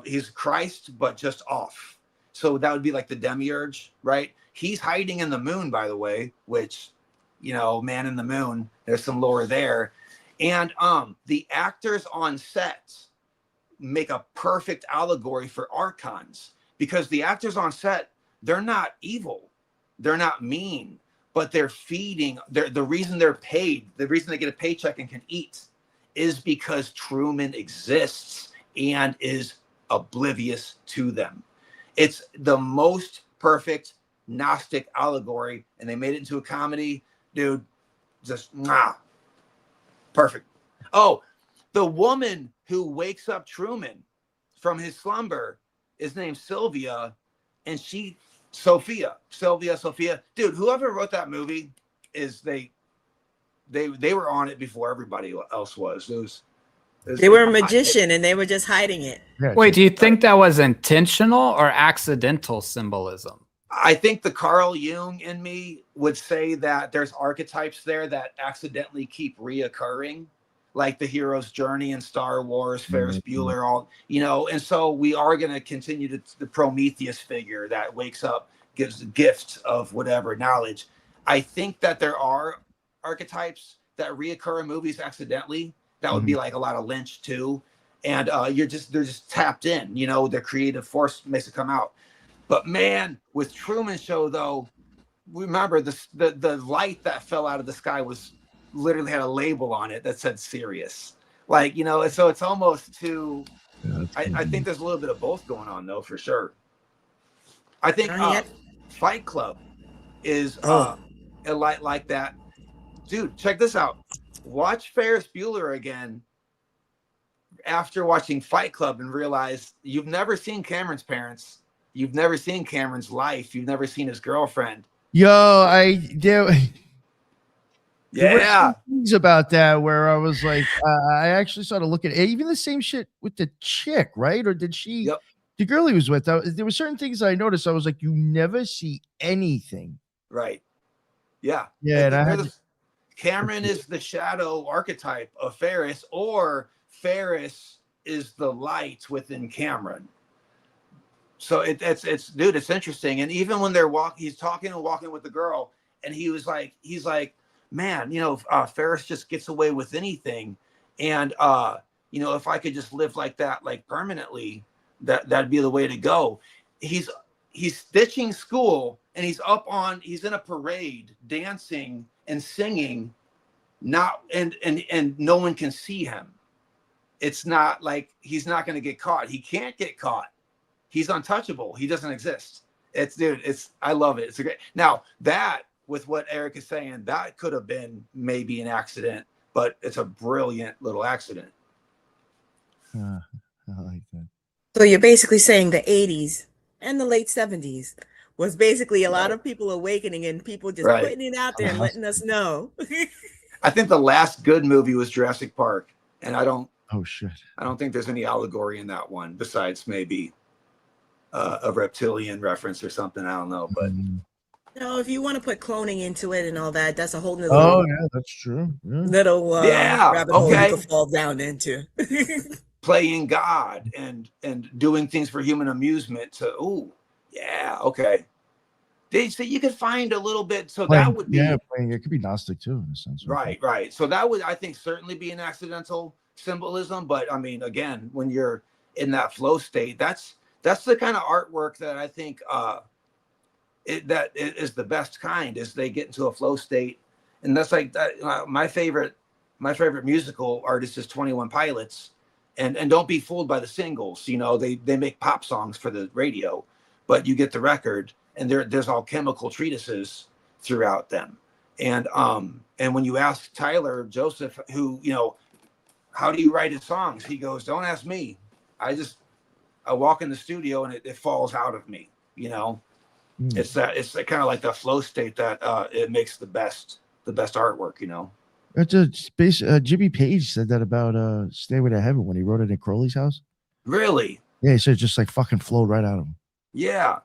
He's Christ, but just off. So that would be like the demiurge, right? He's hiding in the moon, by the way, which, man in the moon, there's some lore there. And the actors on set make a perfect allegory for archons, because the actors on set, they're not evil, they're not mean, but they're feeding. The reason they're paid, the reason they get a paycheck and can eat, is because Truman exists and is oblivious to them. It's the most perfect Gnostic allegory, and they made it into a comedy, dude. Just perfect. Oh, the woman who wakes up Truman from his slumber is named Sylvia, and Sophia. Dude, whoever wrote that movie they were on it before everybody else was. They were a magician and they were just hiding it. Wait, do you think that was intentional or accidental symbolism? I think the Carl Jung in me would say that there's archetypes there that accidentally keep reoccurring, like the hero's journey in Star Wars, Ferris Bueller, all, and so we are going to continue to the Prometheus figure that wakes up, gives the gift of whatever knowledge. I think that there are archetypes that reoccur in movies accidentally. That would be like a lot of Lynch too. And they're just tapped in, their creative force makes it come out. But man, with Truman Show though, remember the light that fell out of the sky was literally had a label on it that said Sirius. Like, so it's almost too, I think there's a little bit of both going on though, for sure. I think Fight Club is a light like that. Dude, check this out. Watch Ferris Bueller again after watching Fight Club and realize you've never seen Cameron's parents. You've never seen Cameron's life. You've never seen his girlfriend. Yo, there were Yeah. things about that where I was like, I actually started looking at even the same shit with the chick, right? Or did she? Yep. The girl he was with? There were certain things I noticed. I was like, you never see anything. Right. Yeah. Yeah. Cameron is the shadow archetype of Ferris, or Ferris is the light within Cameron. So it's dude, it's interesting. And even when he's talking and walking with the girl, and he's like, man, Ferris just gets away with anything. And if I could just live like that, like permanently, that'd be the way to go. He's ditching school and he's in a parade dancing and singing, and no one can see him. It's not like he's not going to get caught. He can't get caught. he's untouchable. He doesn't exist. I love it. It's a great. Now that with what Eric is saying, that could have been maybe an accident, but it's a brilliant little accident. I like that. So you're basically saying the 80s and the late 70s was basically a lot of people awakening and people just putting it out there and letting us know. I think the last good movie was Jurassic Park, and I don't think there's any allegory in that one besides maybe a reptilian reference or something. I don't know, but no, if you want to put cloning into it and all that, that's a whole nother. Oh yeah, that's true. Little rabbit hole you could fall down into. Playing God and doing things for human amusement. So, They say you could find a little bit. So that would be it could be Gnostic too in a sense. Right. So that would, I think, certainly be an accidental symbolism. But I mean, again, when you're in that flow state, that's the kind of artwork that I think that is the best kind. Is they get into a flow state, and that's like that. My favorite musical artist is 21 Pilots. And don't be fooled by the singles. You know, they make pop songs for the radio, but you get the record, and there's all chemical treatises throughout them. And when you ask Tyler Joseph, who, you know, how do you write his songs? He goes, don't ask me. I walk in the studio and it falls out of me. You know, it's kind of like the flow state that it makes the best artwork. You know. That's a space. Jimmy Page said that about Stairway to Heaven when he wrote it at Crowley's house. Really? Yeah, he said it just like fucking flowed right out of him. Yeah.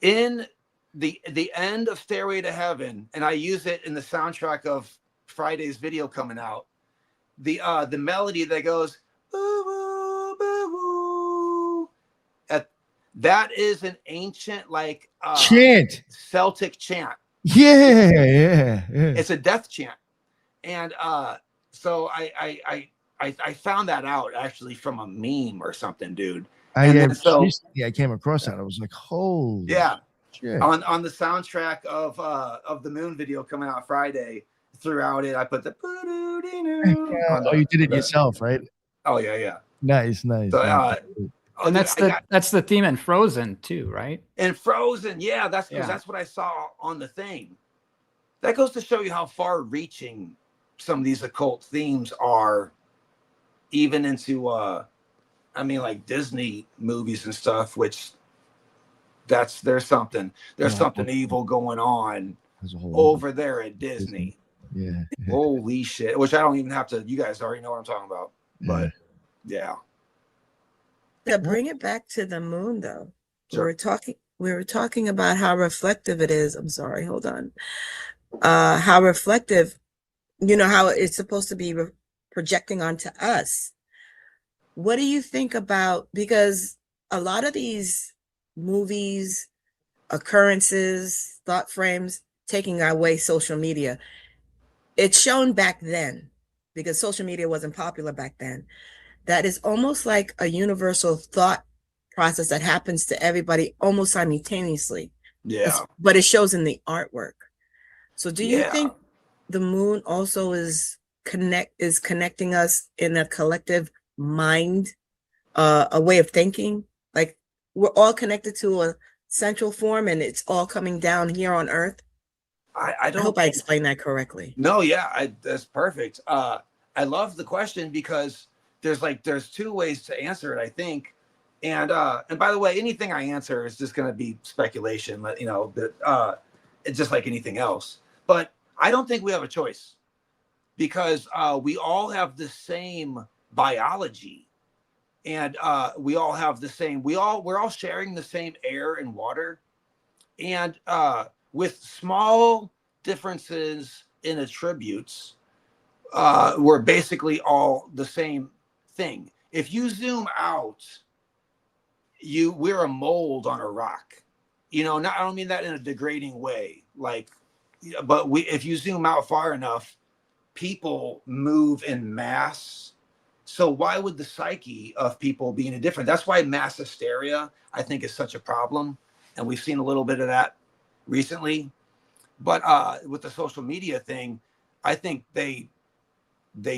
In the end of Stairway to Heaven, and I use it in the soundtrack of Friday's video coming out. The melody that goes boo, boo, boo, boo, that is an ancient like chant, Celtic chant. Yeah. It's a death chant, and so I found that out actually from a meme or something, dude. Recently I came across that. I was like, holy shit. On the soundtrack of the Moon video coming out Friday. Throughout it, I put the. You did it yourself, right? Oh yeah. Nice. So, and that's the theme in Frozen too, right? And Frozen, that's what I saw on the thing. That goes to show you how far-reaching some of these occult themes are, even into like Disney movies and stuff. Which there's something evil going on over there at Disney. Yeah. Holy shit! Which I don't even have to. You guys already know what I'm talking about. But yeah. To bring it back to the moon, though, sure. we were talking about how reflective it is. I'm sorry, hold on. How reflective, you know, how it's supposed to be projecting onto us. What do you think about, because a lot of these movies, occurrences, thought frames, taking away social media, it's shown back then because social media wasn't popular back then. That is almost like a universal thought process that happens to everybody almost simultaneously. Yeah. But it shows in the artwork. So do you think the moon also is connecting us in a collective mind, a way of thinking? Like we're all connected to a central form and it's all coming down here on Earth? I hope I explained that correctly. No, that's perfect. I love the question because there's two ways to answer it, I think. And by the way, anything I answer is just going to be speculation, you know, but it's just like anything else. But I don't think we have a choice because we all have the same biology and we all have the same, we're all sharing the same air and water. And with small differences in attributes, we're basically all the same thing. If you zoom out, we're a mold on a rock. You know, I don't mean that in a degrading way, but if you zoom out far enough, people move in mass. So why would the psyche of people be any different? That's why mass hysteria, I think, is such a problem. And we've seen a little bit of that recently. But with the social media thing, I think they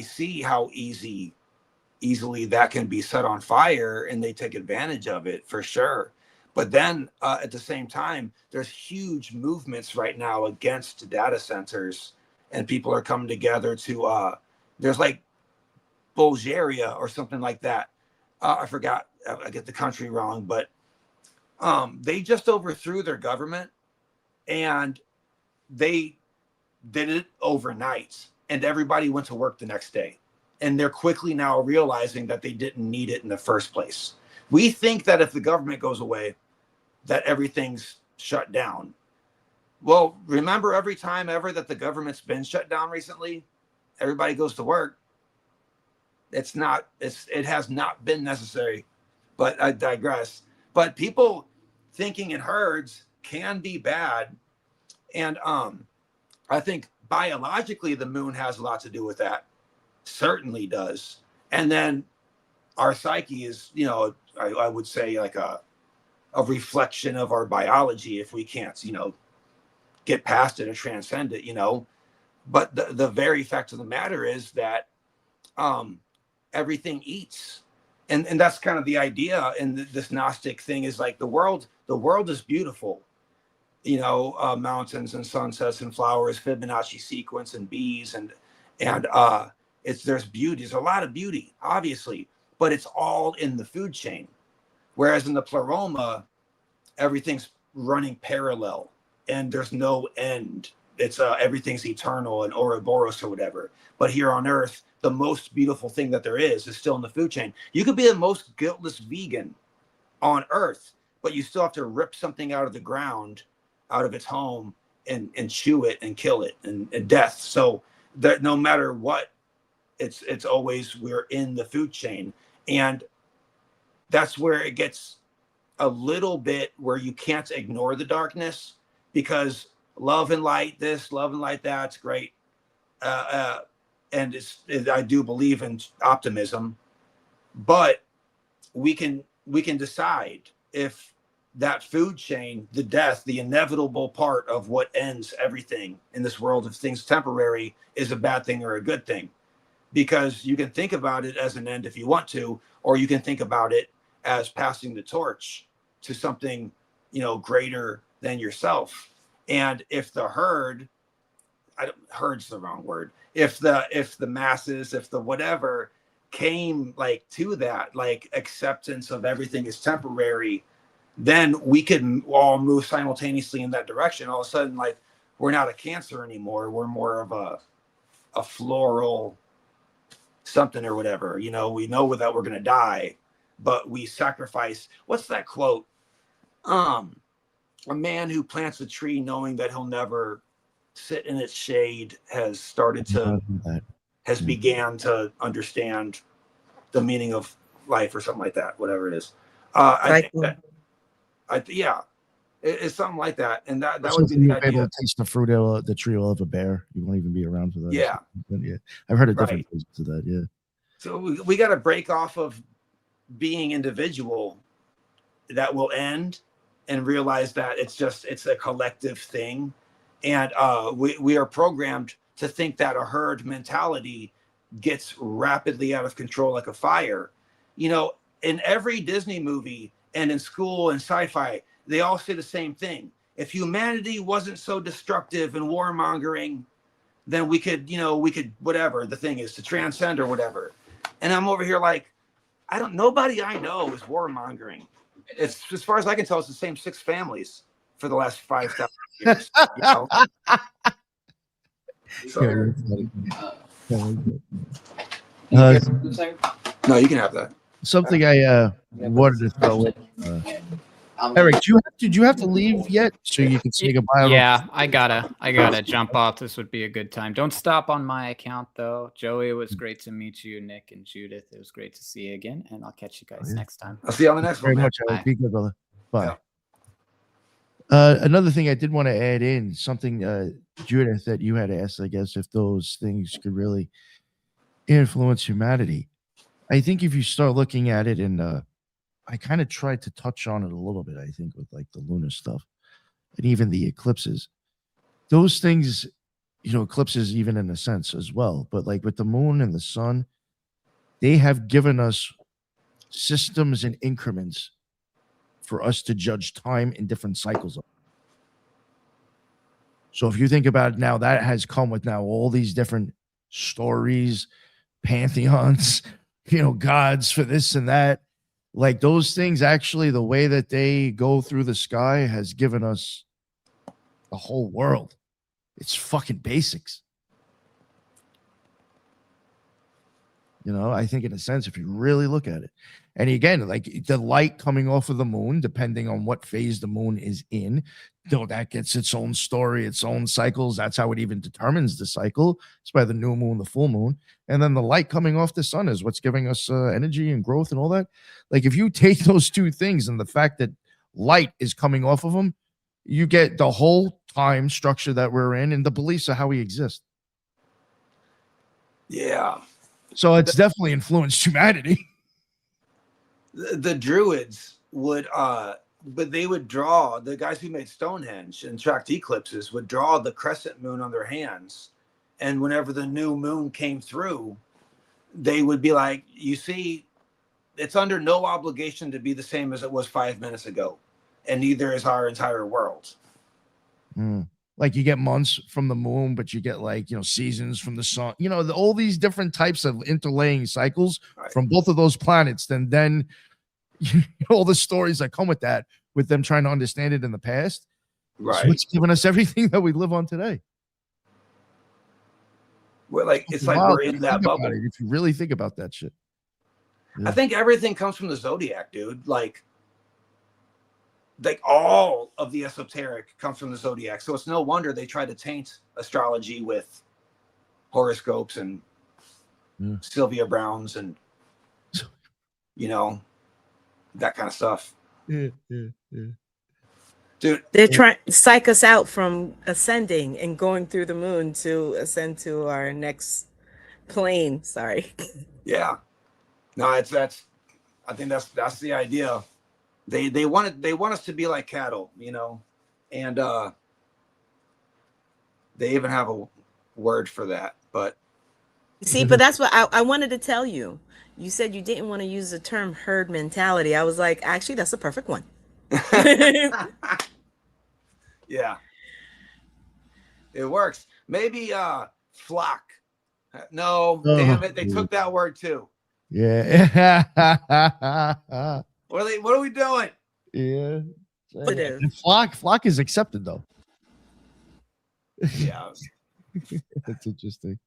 see how easy easily that can be set on fire and they take advantage of it for sure. But then at the same time, there's huge movements right now against data centers, and people are coming together to there's like Bulgaria or something like that. I forgot, I get the country wrong, but they just overthrew their government, and they did it overnight, and everybody went to work the next day. And they're quickly now realizing that they didn't need it in the first place. We think that if the government goes away, that everything's shut down. Well, remember, every time ever that the government's been shut down recently, everybody goes to work. It has not been necessary, but I digress. But people thinking in herds can be bad. And I think biologically the moon has a lot to do with that. Certainly does. And then our psyche is, I would say like a reflection of our biology, if we can't, get past it or transcend it, But the very fact of the matter is that everything eats. And that's kind of the idea in this Gnostic thing, is like the world is beautiful. Mountains and sunsets and flowers, Fibonacci sequence and bees and there's beauty. There's a lot of beauty, obviously, but it's all in the food chain. Whereas in the pleroma, everything's running parallel and there's no end. It's everything's eternal and Ouroboros or whatever. But here on Earth, the most beautiful thing that there is still in the food chain. You could be the most guiltless vegan on Earth, but you still have to rip something out of the ground, out of its home, and chew it and kill it and death. So that no matter what, it's always, we're in the food chain. And that's where it gets a little bit where you can't ignore the darkness, because love and light this, love and light that's great. And I do believe in optimism, but we can decide if that food chain, the death, the inevitable part of what ends everything in this world of things temporary, is a bad thing or a good thing. Because you can think about it as an end if you want to, or you can think about it as passing the torch to something, greater than yourself. And if the herd, herd's the wrong word. If the masses, if the whatever came like to that, like acceptance of everything is temporary, then we could all move simultaneously in that direction. All of a sudden, like, we're not a Cancer anymore. We're more of a floral something or whatever. We know that we're going to die, but we sacrifice. What's that quote? A man who plants a tree knowing that he'll never sit in its shade has began to understand the meaning of life, or something like that, whatever it is. I think that, it's something like that. And that would be the idea. Able to taste the fruit of the tree will have a bear. You won't even be around for that. Yeah. Yeah. I've heard of different things to that. Yeah. So we got to break off of being individual that will end and realize that it's a collective thing. And we are programmed to think that a herd mentality gets rapidly out of control like a fire. In every Disney movie and in school and sci-fi, they all say the same thing. If humanity wasn't so destructive and warmongering, then we could whatever the thing is, to transcend or whatever. And I'm over here like, nobody I know is warmongering. It's, as far as I can tell, it's the same 6 families for the last 5,000 years. So, no, you can have that. Something I wanted to throw in. Eric, did you have to leave yet so you can say goodbye? Yeah, I gotta jump off. This would be a good time. Don't stop on my account though. Joey, it was great to meet you. Nick and Judith, it was great to see you again, and I'll catch you guys next time. I'll see you on the next one. Very much. Be good, brother. Bye. Yeah. Another thing I did want to add in, something, Judith, that you had asked, I guess, if those things could really influence humanity. I think if you start looking at it, and I kind of tried to touch on it a little bit, I think, with like the lunar stuff and even the eclipses. Those things, eclipses even in a sense as well, but like with the moon and the sun, they have given us systems and increments for us to judge time in different cycles. So if you think about it now, that has come with now all these different stories, pantheons, gods for this and that. Like those things, actually, the way that they go through the sky has given us the whole world. It's fucking basics. I think in a sense, if you really look at it. And again, like the light coming off of the moon, depending on what phase the moon is in, that gets its own story, its own cycles. That's how it even determines the cycle. It's by the new moon, the full moon. And then the light coming off the sun is what's giving us energy and growth and all that. Like if you take those two things and the fact that light is coming off of them, you get the whole time structure that we're in and the beliefs of how we exist. Yeah. So it's definitely influenced humanity. The Druids would, but they would draw, the guys who made Stonehenge and tracked eclipses would draw the crescent moon on their hands. And whenever the new moon came through, they would be like, you see, it's under no obligation to be the same as it was 5 minutes ago. And neither is our entire world. Like you get months from the moon, but you get seasons from the sun, all these different types of interlaying cycles from both of those planets. Then all the stories that come with that, with them trying to understand it in the past. Right. So it's given us everything that we live on today. Well, it's like we're in that bubble. If you really think about that shit. Yeah. I think everything comes from the zodiac, dude. Like all of the esoteric comes from the zodiac. So it's no wonder they try to taint astrology with horoscopes and Sylvia Browns and, that kind of stuff. Yeah. Dude. They're trying to psych us out from ascending and going through the moon to ascend to our next plane. Sorry. Yeah. No, I think that's the idea. They want us to be like cattle, and they even have a word for that. But see, but that's what I wanted to tell you. You said you didn't want to use the term herd mentality. I was like, actually, that's a perfect one. Yeah, it works. Maybe flock. No, damn it, they took that word too. Yeah. What are we doing? Yeah. It is. Flock is accepted though. Yeah. That's interesting.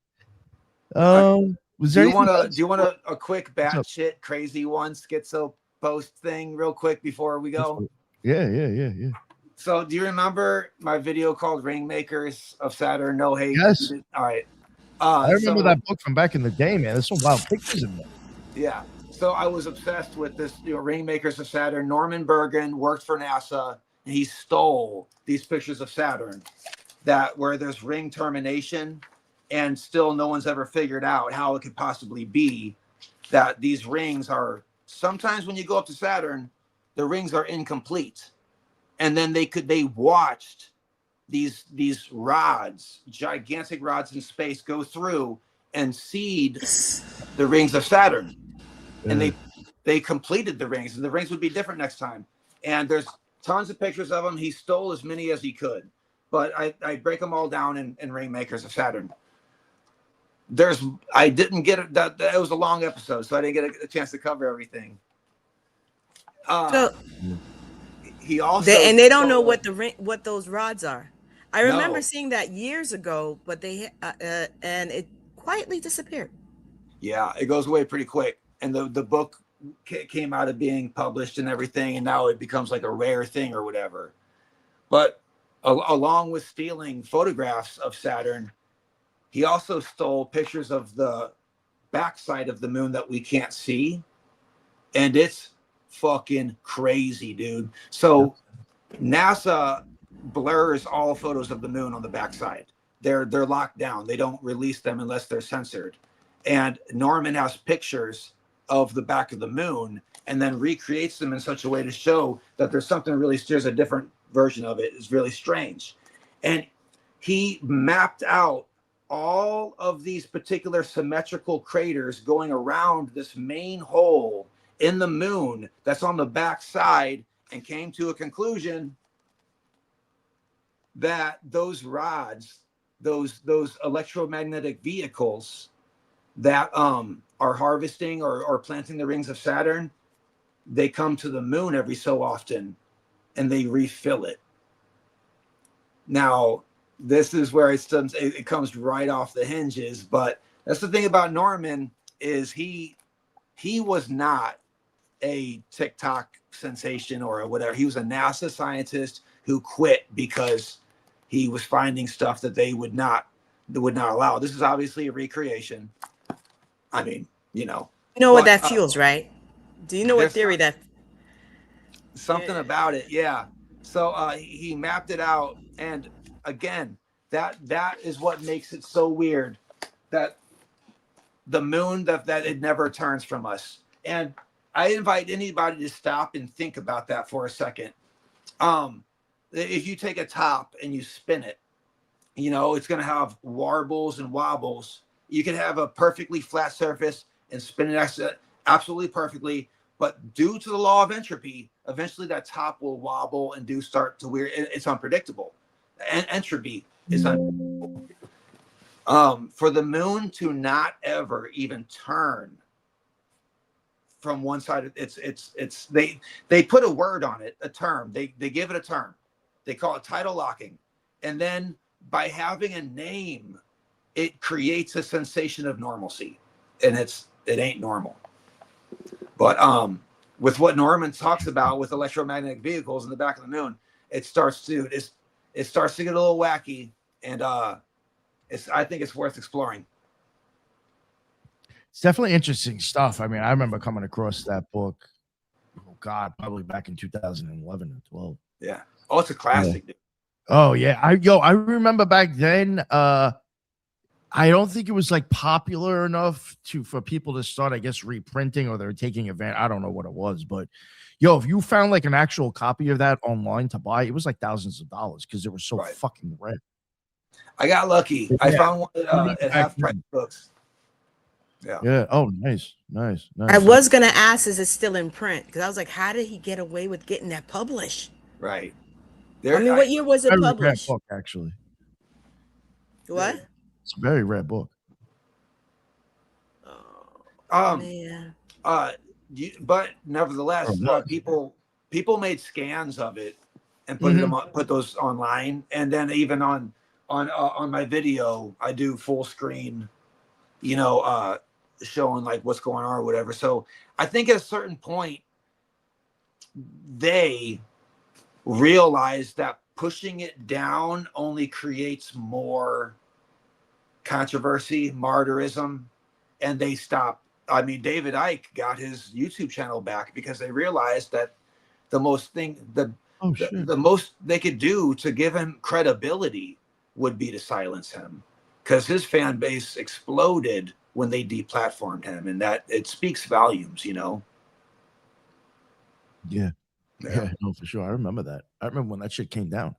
Was there do you want a quick batshit crazy one schizo post thing real quick before we go? Yeah. So do you remember my video called Ringmakers of Saturn? No hate. Yes. All right. I remember that book from back in the day, man. There's some wild pictures in there. Yeah. So I was obsessed with this, Ringmakers of Saturn. Norman Bergen worked for NASA, and he stole these pictures of Saturn where there's ring termination, and still no one's ever figured out how it could possibly be that these rings are, sometimes when you go up to Saturn, the rings are incomplete. And then they watched these rods, gigantic rods in space, go through and seed the rings of Saturn. And they completed the rings, and the rings would be different next time. And there's tons of pictures of them. He stole as many as he could, but I break them all down in Ringmakers of Saturn. I didn't get it. That was a long episode, so I didn't get a chance to cover everything. He also they don't know what those rods are. I remember seeing that years ago, but and it quietly disappeared. Yeah, it goes away pretty quick. And the book came out of being published and everything, and now it becomes like a rare thing or whatever. But along with stealing photographs of Saturn, he also stole pictures of the backside of the moon that we can't see. And it's fucking crazy, dude. So NASA blurs all photos of the moon on the backside. They're locked down. They don't release them unless they're censored. And Norman has pictures of the back of the moon and then recreates them in such a way to show that there's a different version of it. It's really strange. And he mapped out all of these particular symmetrical craters going around this main hole in the moon that's on the back side, and came to a conclusion that those rods, those electromagnetic vehicles that are harvesting or planting the rings of Saturn, they come to the moon every so often and they refill it. Now, this is where it comes right off the hinges. But that's the thing about Norman, is he was not a TikTok sensation or whatever. He was a NASA scientist who quit because he was finding stuff that they would not allow. This is obviously a recreation. I mean, You know what that fuels, right? Do you know what theory that? Something about it, yeah. So he mapped it out, and again, that is what makes it so weird, that the moon that it never turns from us. And I invite anybody to stop and think about that for a second. If you take a top and you spin it, it's going to have warbles and wobbles. You can have a perfectly flat surface and spin it absolutely perfectly, but due to the law of entropy, eventually that top will wobble and start to weird. It's unpredictable. And entropy is for the moon to not ever even turn from one side. They put a word on it, a term. They give it a term. They call it tidal locking. And then by having a name, it creates a sensation of normalcy, and it ain't normal. But with what Norman talks about with electromagnetic vehicles in the back of the moon, it starts to get a little wacky, and I think it's worth exploring. It's definitely interesting stuff. I mean, I remember coming across that book. Oh God, probably back in 2011 or 12. Yeah. Oh, it's a classic. Yeah. Oh yeah. I remember back then. I don't think it was like popular enough for people to start, I guess, reprinting, or they're taking advantage. I don't know what it was, but if you found like an actual copy of that online to buy, it was like thousands of dollars because it was so fucking rare. I got lucky. Yeah. I found one at half price books. Yeah. Yeah. Oh, nice. I was gonna ask, is it still in print? Because I was like, how did he get away with getting that published? Right. What year was it published? Book, actually. What? It's a very rare book. Man. But nevertheless, people made scans of it and put those online, and then even on my video, I do full screen, showing like what's going on or whatever. So I think at a certain point, they realized that pushing it down only creates more controversy, martyrism, and they stopped. I mean, David Icke got his YouTube channel back because they realized that the most they could do to give him credibility would be to silence him, because his fan base exploded when they deplatformed him, and that it speaks volumes, Yeah, no, for sure. I remember that. I remember when that shit came down.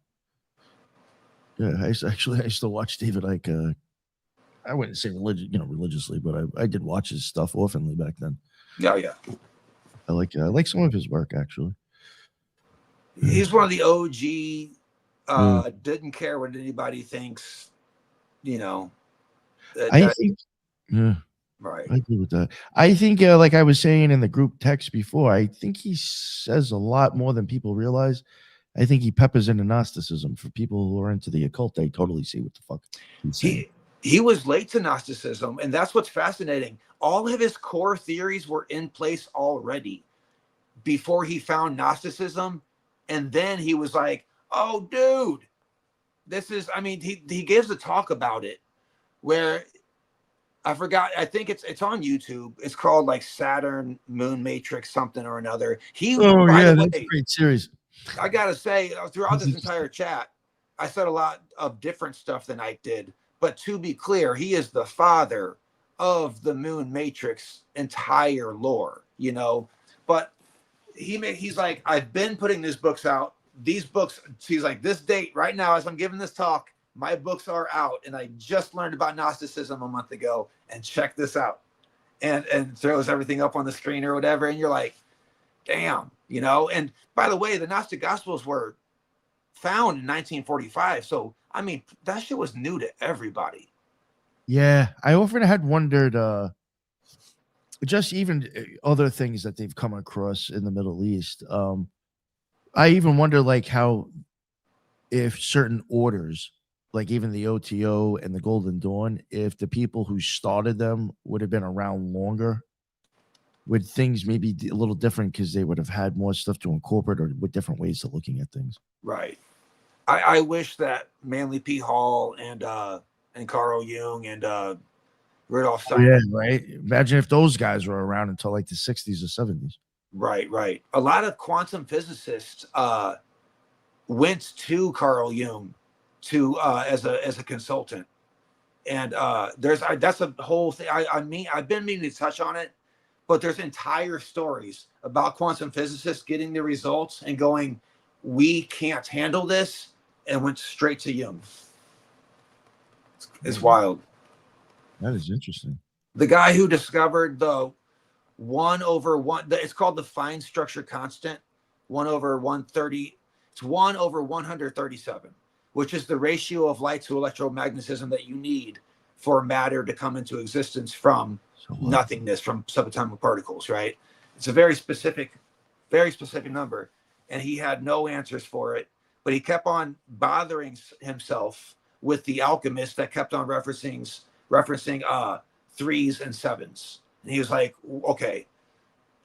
Yeah, I used to watch David Icke. I wouldn't say religiously, but I did watch his stuff oftenly back then. Yeah. I like some of his work, actually. He's one of the OG. Didn't care what anybody thinks. I think. Yeah. Right. I agree with that. I think, like I was saying in the group text before, I think he says a lot more than people realize. I think he peppers into Gnosticism. For people who are into the occult, they totally see what the fuck he's saying. He was late to Gnosticism, and that's what's fascinating. All of his core theories were in place already before he found Gnosticism, and then he was like, oh, dude, this is, he gives a talk about it where I forgot, I think it's on YouTube. It's called like Saturn Moon Matrix something or another. That's a great series. I gotta say, throughout this entire chat, I said a lot of different stuff than Ike did. But to be clear, he is the father of the Moon Matrix entire lore, But he's like, I've been putting these books out. These books, he's like, this date right now, as I'm giving this talk, my books are out, and I just learned about Gnosticism a month ago, and check this out. And throws everything up on the screen or whatever, and you're like, damn, you know. And by the way, the Gnostic Gospels were found in 1945, so I mean, that shit was new to everybody. Yeah, I often had wondered, just even other things that they've come across in the Middle East. I even wonder, like, how if certain orders, like even the OTO and the Golden Dawn, if the people who started them would have been around longer, would things maybe a little different because they would have had more stuff to incorporate or with different ways of looking at things. Right. I wish that Manly P. Hall and Carl Jung and Rudolf Steiner. Yeah, right. Imagine if those guys were around until like the 60s or 70s. Right. A lot of quantum physicists went to Carl Jung to as a consultant, and that's a whole thing. I've been meaning to touch on it, but there's entire stories about quantum physicists getting the results and going, we can't handle this, and went straight to Jung. It's wild. That is interesting. The guy who discovered the 1/1, it's called the fine structure constant, 1/130. It's 1/137, which is the ratio of light to electromagnetism that you need for matter to come into existence from nothingness, from subatomic particles, right? It's a very specific number. And he had no answers for it, but he kept on bothering himself with the alchemist that kept on referencing 3s and 7s. And he was like, okay,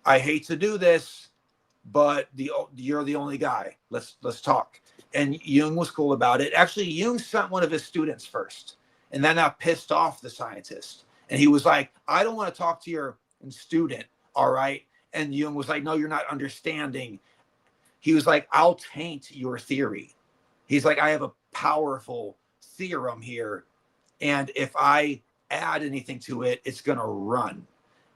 I hate to do this, but you're the only guy. Let's talk. And Jung was cool about it. Actually, Jung sent one of his students first, and then that pissed off the scientist. And he was like, I don't want to talk to your student, all right? And Jung was like, no, you're not understanding. He was like, I'll taint your theory. He's like, I have a powerful theorem here, and if I add anything to it, it's going to run.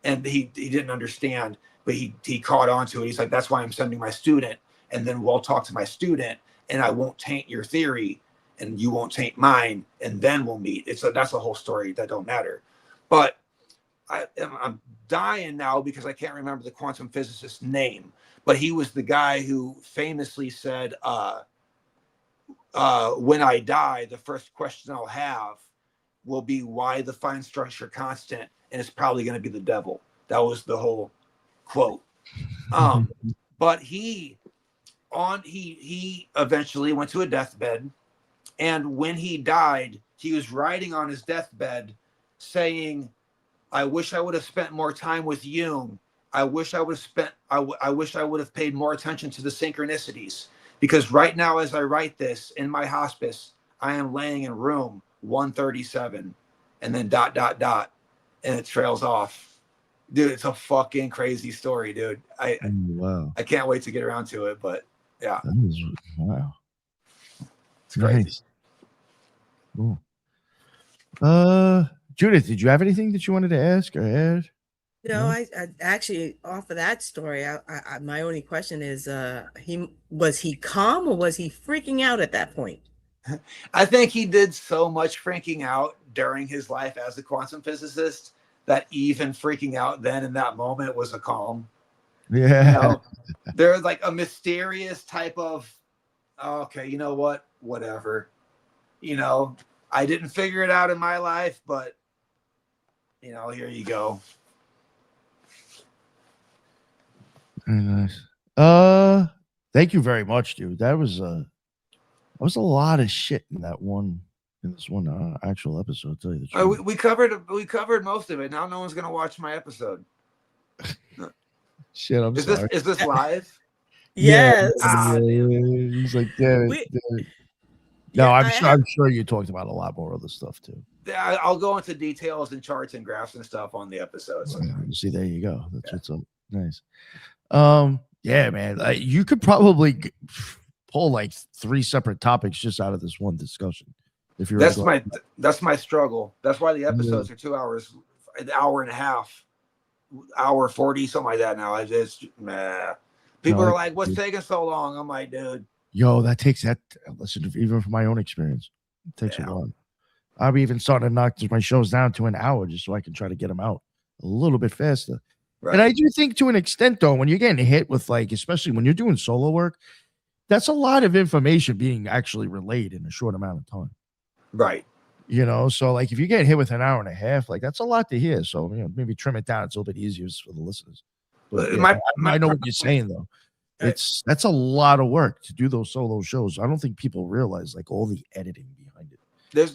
And he didn't understand, but he caught on to it. He's like, that's why I'm sending my student, and then we'll talk to my student, and I won't taint your theory, and you won't taint mine, and then we'll meet. That's a whole story that don't matter. But I'm dying now because I can't remember the quantum physicist's name, but he was the guy who famously said, when I die, the first question I'll have will be why the fine structure constant, and it's probably going to be the devil. That was the whole quote. But he eventually went to a deathbed, and when he died, he was writing on his deathbed saying, I wish I would have spent more time with Jung. I wish I would have paid more attention to the synchronicities, because right now, as I write this in my hospice, I am laying in room 137, and then ... and it trails off. Dude, it's a fucking crazy story, dude. Wow. I can't wait to get around to it, but yeah. Wow. It's crazy. Nice. Cool. Judith, did you have anything that you wanted to ask or add? No, I actually, off of that story, I my only question is, was he calm or was he freaking out at that point? I think he did so much freaking out during his life as a quantum physicist that even freaking out then in that moment was a calm. Yeah. You know, there's like a mysterious type of, okay, you know what? Whatever. You know, I didn't figure it out in my life, but, you know, here you go. Very nice. Thank you very much, dude. That was a lot of shit in this one actual episode. I'll tell you the truth. We covered most of it. Now no one's gonna watch my episode. Shit, I'm sorry. Is this live? Yes. Yeah. He's like, damn it. No, I'm sure you talked about a lot more other stuff too. Yeah, I'll go into details and charts and graphs and stuff on the episodes. See, there you go. That's what's up. Nice. Yeah, man. You could probably pull like 3 separate topics just out of this one discussion. If you're that's my struggle. That's why the episodes are 2 hours, an hour and a half, hour 40, something like that. Now people are like, "What's taking so long?" I'm like, dude. Yo, that takes that. Listen, even from my own experience, It takes a while. I'm even starting to knock my shows down to an hour just so I can try to get them out a little bit faster. Right. And I do think to an extent, though, when you're getting hit with, like, especially when you're doing solo work, that's a lot of information being actually relayed in a short amount of time. Right. You know, so like if you get hit with an hour and a half, like that's a lot to hear. So, you know, maybe trim it down. It's a little bit easier for the listeners. But yeah, I know what you're saying, though. That's a lot of work to do those solo shows. I don't think people realize like all the editing behind it.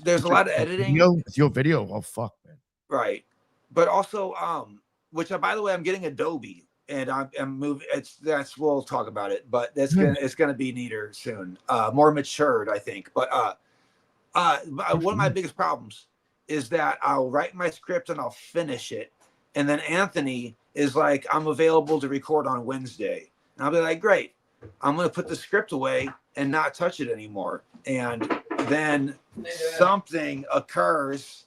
There's a lot of editing with your video. Oh fuck, man. Right. But also, which by the way, I'm getting Adobe and I'm moving. We'll talk about it, but it's gonna be neater soon. More matured, I think. But one of my biggest problems is that I'll write my script and I'll finish it, and then Anthony is like, I'm available to record on Wednesday, and I'll be like, great, I'm gonna put the script away and not touch it anymore, and then something occurs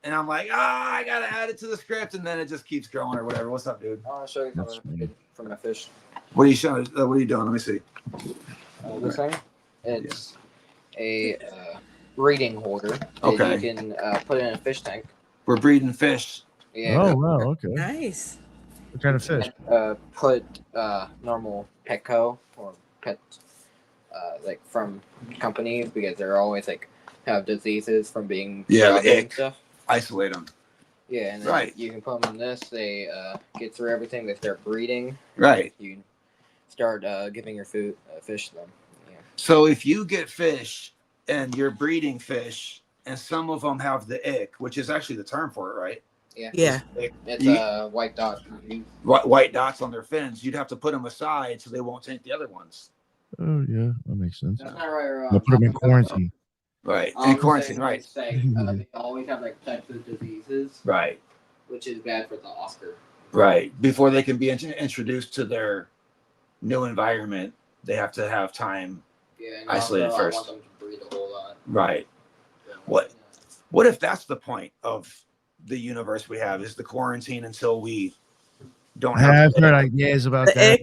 and I'm like, I gotta add it to the script, and then it just keeps growing or whatever. What's up, dude? I want to show you something from my fish. What are you showing? What are you doing? Let me see. This thing, it's a breeding holder that Okay. you can put in a fish tank. We're breeding fish. Yeah. Oh wow, okay. Nice. What kind of fish? Put normal Petco or pet like from companies, because they're always like have diseases from being and stuff. Isolate them. Yeah, and then you can put them in this. They get through everything. They start breeding. Right. You can start giving your fish to them. Yeah. So if you get fish and you're breeding fish, and some of them have the ick, which is actually the term for it, right? Yeah. Yeah. It's white dot. White dots on their fins. You'd have to put them aside so they won't taint the other ones. Oh yeah, that makes sense. That's not right. They'll put them in quarantine. Right. In quarantine, right. Say, they always have like types of diseases. Right. Which is bad for the Oscar. Right. Before they can be introduced to their new environment, they have to have time isolated first. I want them to breathe a whole lot. Right. What if that's the point of the universe we have, is the quarantine until we don't have I've heard ideas about that.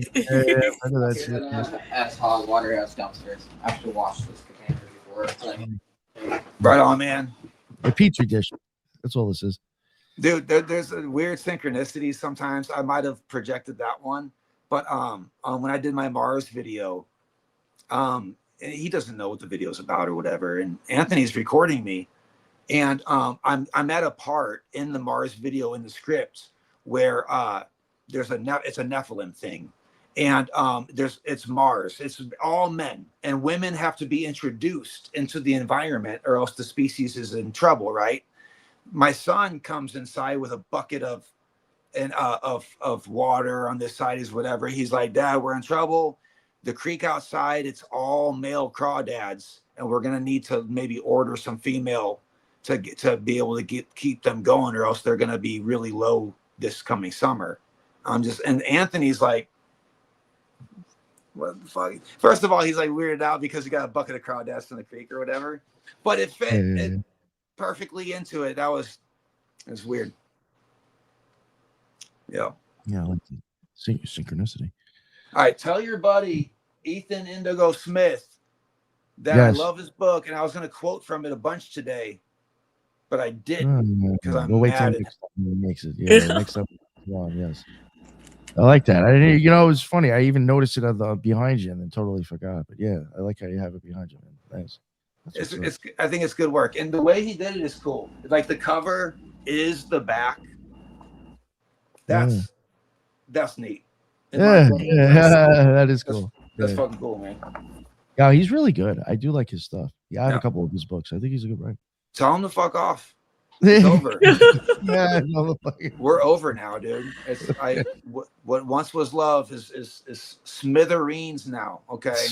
Ask Hog Waterhouse downstairs. I have to wash this container before. Right on, man. A petri dish. That's all this is. Dude, there's a weird synchronicity sometimes. I might have projected that one, but when I did my Mars video, he doesn't know what the video's about or whatever, and Anthony's recording me, and I'm at a part in the Mars video in the script where it's a Nephilim thing, and it's Mars. It's all men, and women have to be introduced into the environment, or else the species is in trouble, right? My son comes inside with a bucket of water on this side, is whatever. He's like, Dad, we're in trouble. The creek outside, it's all male crawdads, and we're gonna need to maybe order some female to be able to keep them going, or else they're gonna be really low this coming summer. And Anthony's like, what the fuck? First of all, he's like weirded out because he got a bucket of crawdads from the creek or whatever, but it fit it perfectly into it. It's weird. Yeah. Yeah, I like the synchronicity. All right, tell your buddy Ethan Indigo Smith that I love his book, and I was going to quote from it a bunch today, but I didn't because I'm mad. Makes it. Yeah, it makes up. Yes, I like that. It was funny. I even noticed it behind you and then totally forgot. But yeah, I like how you have it behind you, man. Thanks. I think it's good work, and the way he did it is cool. Like the cover is the back. That's neat. That is cool. That's fucking cool, man. Yeah, he's really good. I do like his stuff. Yeah, I have a couple of his books. I think he's a good writer. Tell him to fuck off. It's over. We're over now, dude. What once was love is smithereens now. Okay.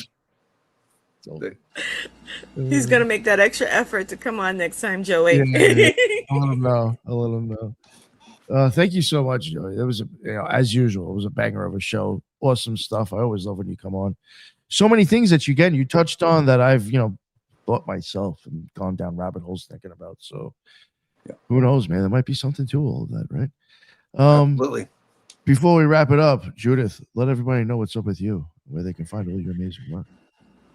He's gonna make that extra effort to come on next time, Joey. I'll let him know. Thank you so much, Joey. It was as usual. It was a banger of a show. Awesome stuff. I always love when you come on. So many things that you touched on that I've thought myself and gone down rabbit holes thinking about. So who knows, man? There might be something to all of that, right? Absolutely. Before we wrap it up, Judith, let everybody know what's up with you, where they can find all your amazing work.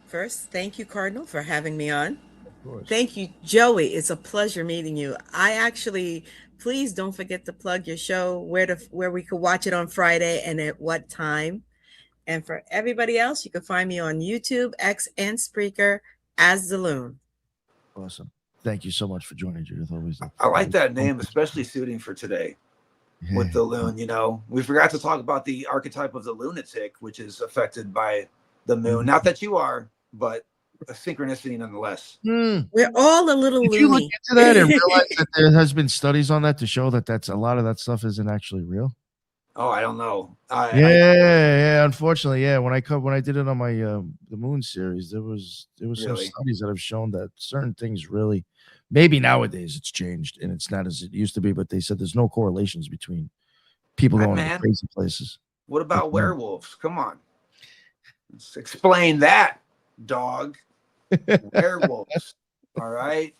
First, thank you, Cardinal, for having me on. course. Thank you, Joey. It's a pleasure meeting you. Please don't forget to plug your show, where we could watch it on Friday and at what time. And for everybody else, you can find me on YouTube, X, and Spreaker as the Loon. Awesome. Thank you so much for joining, Judith. Always. I like that name, especially suiting for today with the loon. You know, we forgot to talk about the archetype of the lunatic, which is affected by the moon. Not that you are, but a synchronicity nonetheless. We're all a little Did you look loony. into that and realize that there has been studies on that to show that that's a lot of that stuff isn't actually real? Oh, I don't know. Yeah. Unfortunately, yeah. When I did it on my the Moon series, there was some Really? studies that have shown that certain things really, maybe nowadays it's changed and it's not as it used to be, but they said there's no correlations between people going to crazy places. What about werewolves? Come on, let's explain that, dog. Werewolves. All right.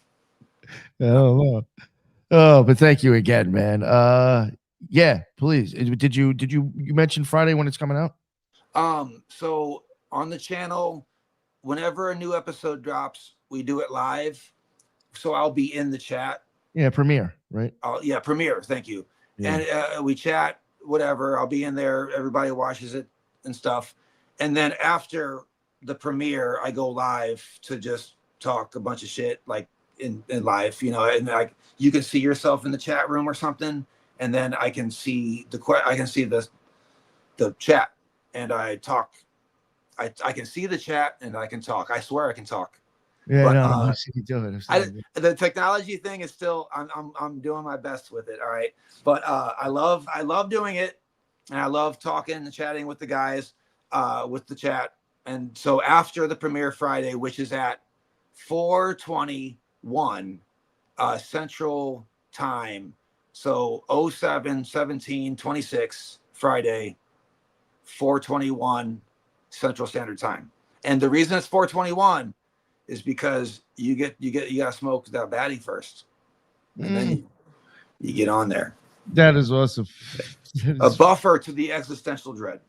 Oh, but thank you again, man. Yeah, please. Did you mention Friday when it's coming out? So on the channel, whenever a new episode drops, we do it live. So I'll be in the chat. Yeah, premiere, right? Yeah, premiere. Thank you. Yeah. And we chat, whatever. I'll be in there. Everybody watches it and stuff. And then after the premiere, I go live to just talk a bunch of shit, like in live, you know, and like you can see yourself in the chat room or something. And then I can see the chat, and I talk. I can see the chat and I can talk. I swear I can talk. Yeah, but, I see you do it. The technology thing is still. I'm doing my best with it. All right, but I love doing it, and I love talking and chatting with the guys, with the chat. And so after the premiere Friday, which is at 4:21 Central Time. So 07/17/26 Friday, 4:21 Central Standard Time. And the reason it's 4:21 is because you gotta smoke that baddie first. And then you get on there. That is awesome. A buffer to the existential dread.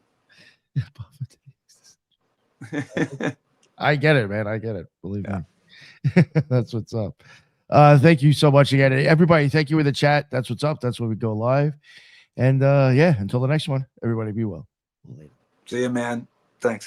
I get it, man. I get it. Believe me. That's what's up. Thank you so much again. Everybody, thank you in the chat. That's what's up. That's where we go live. And yeah, until the next one, everybody be well. See you, man. Thanks.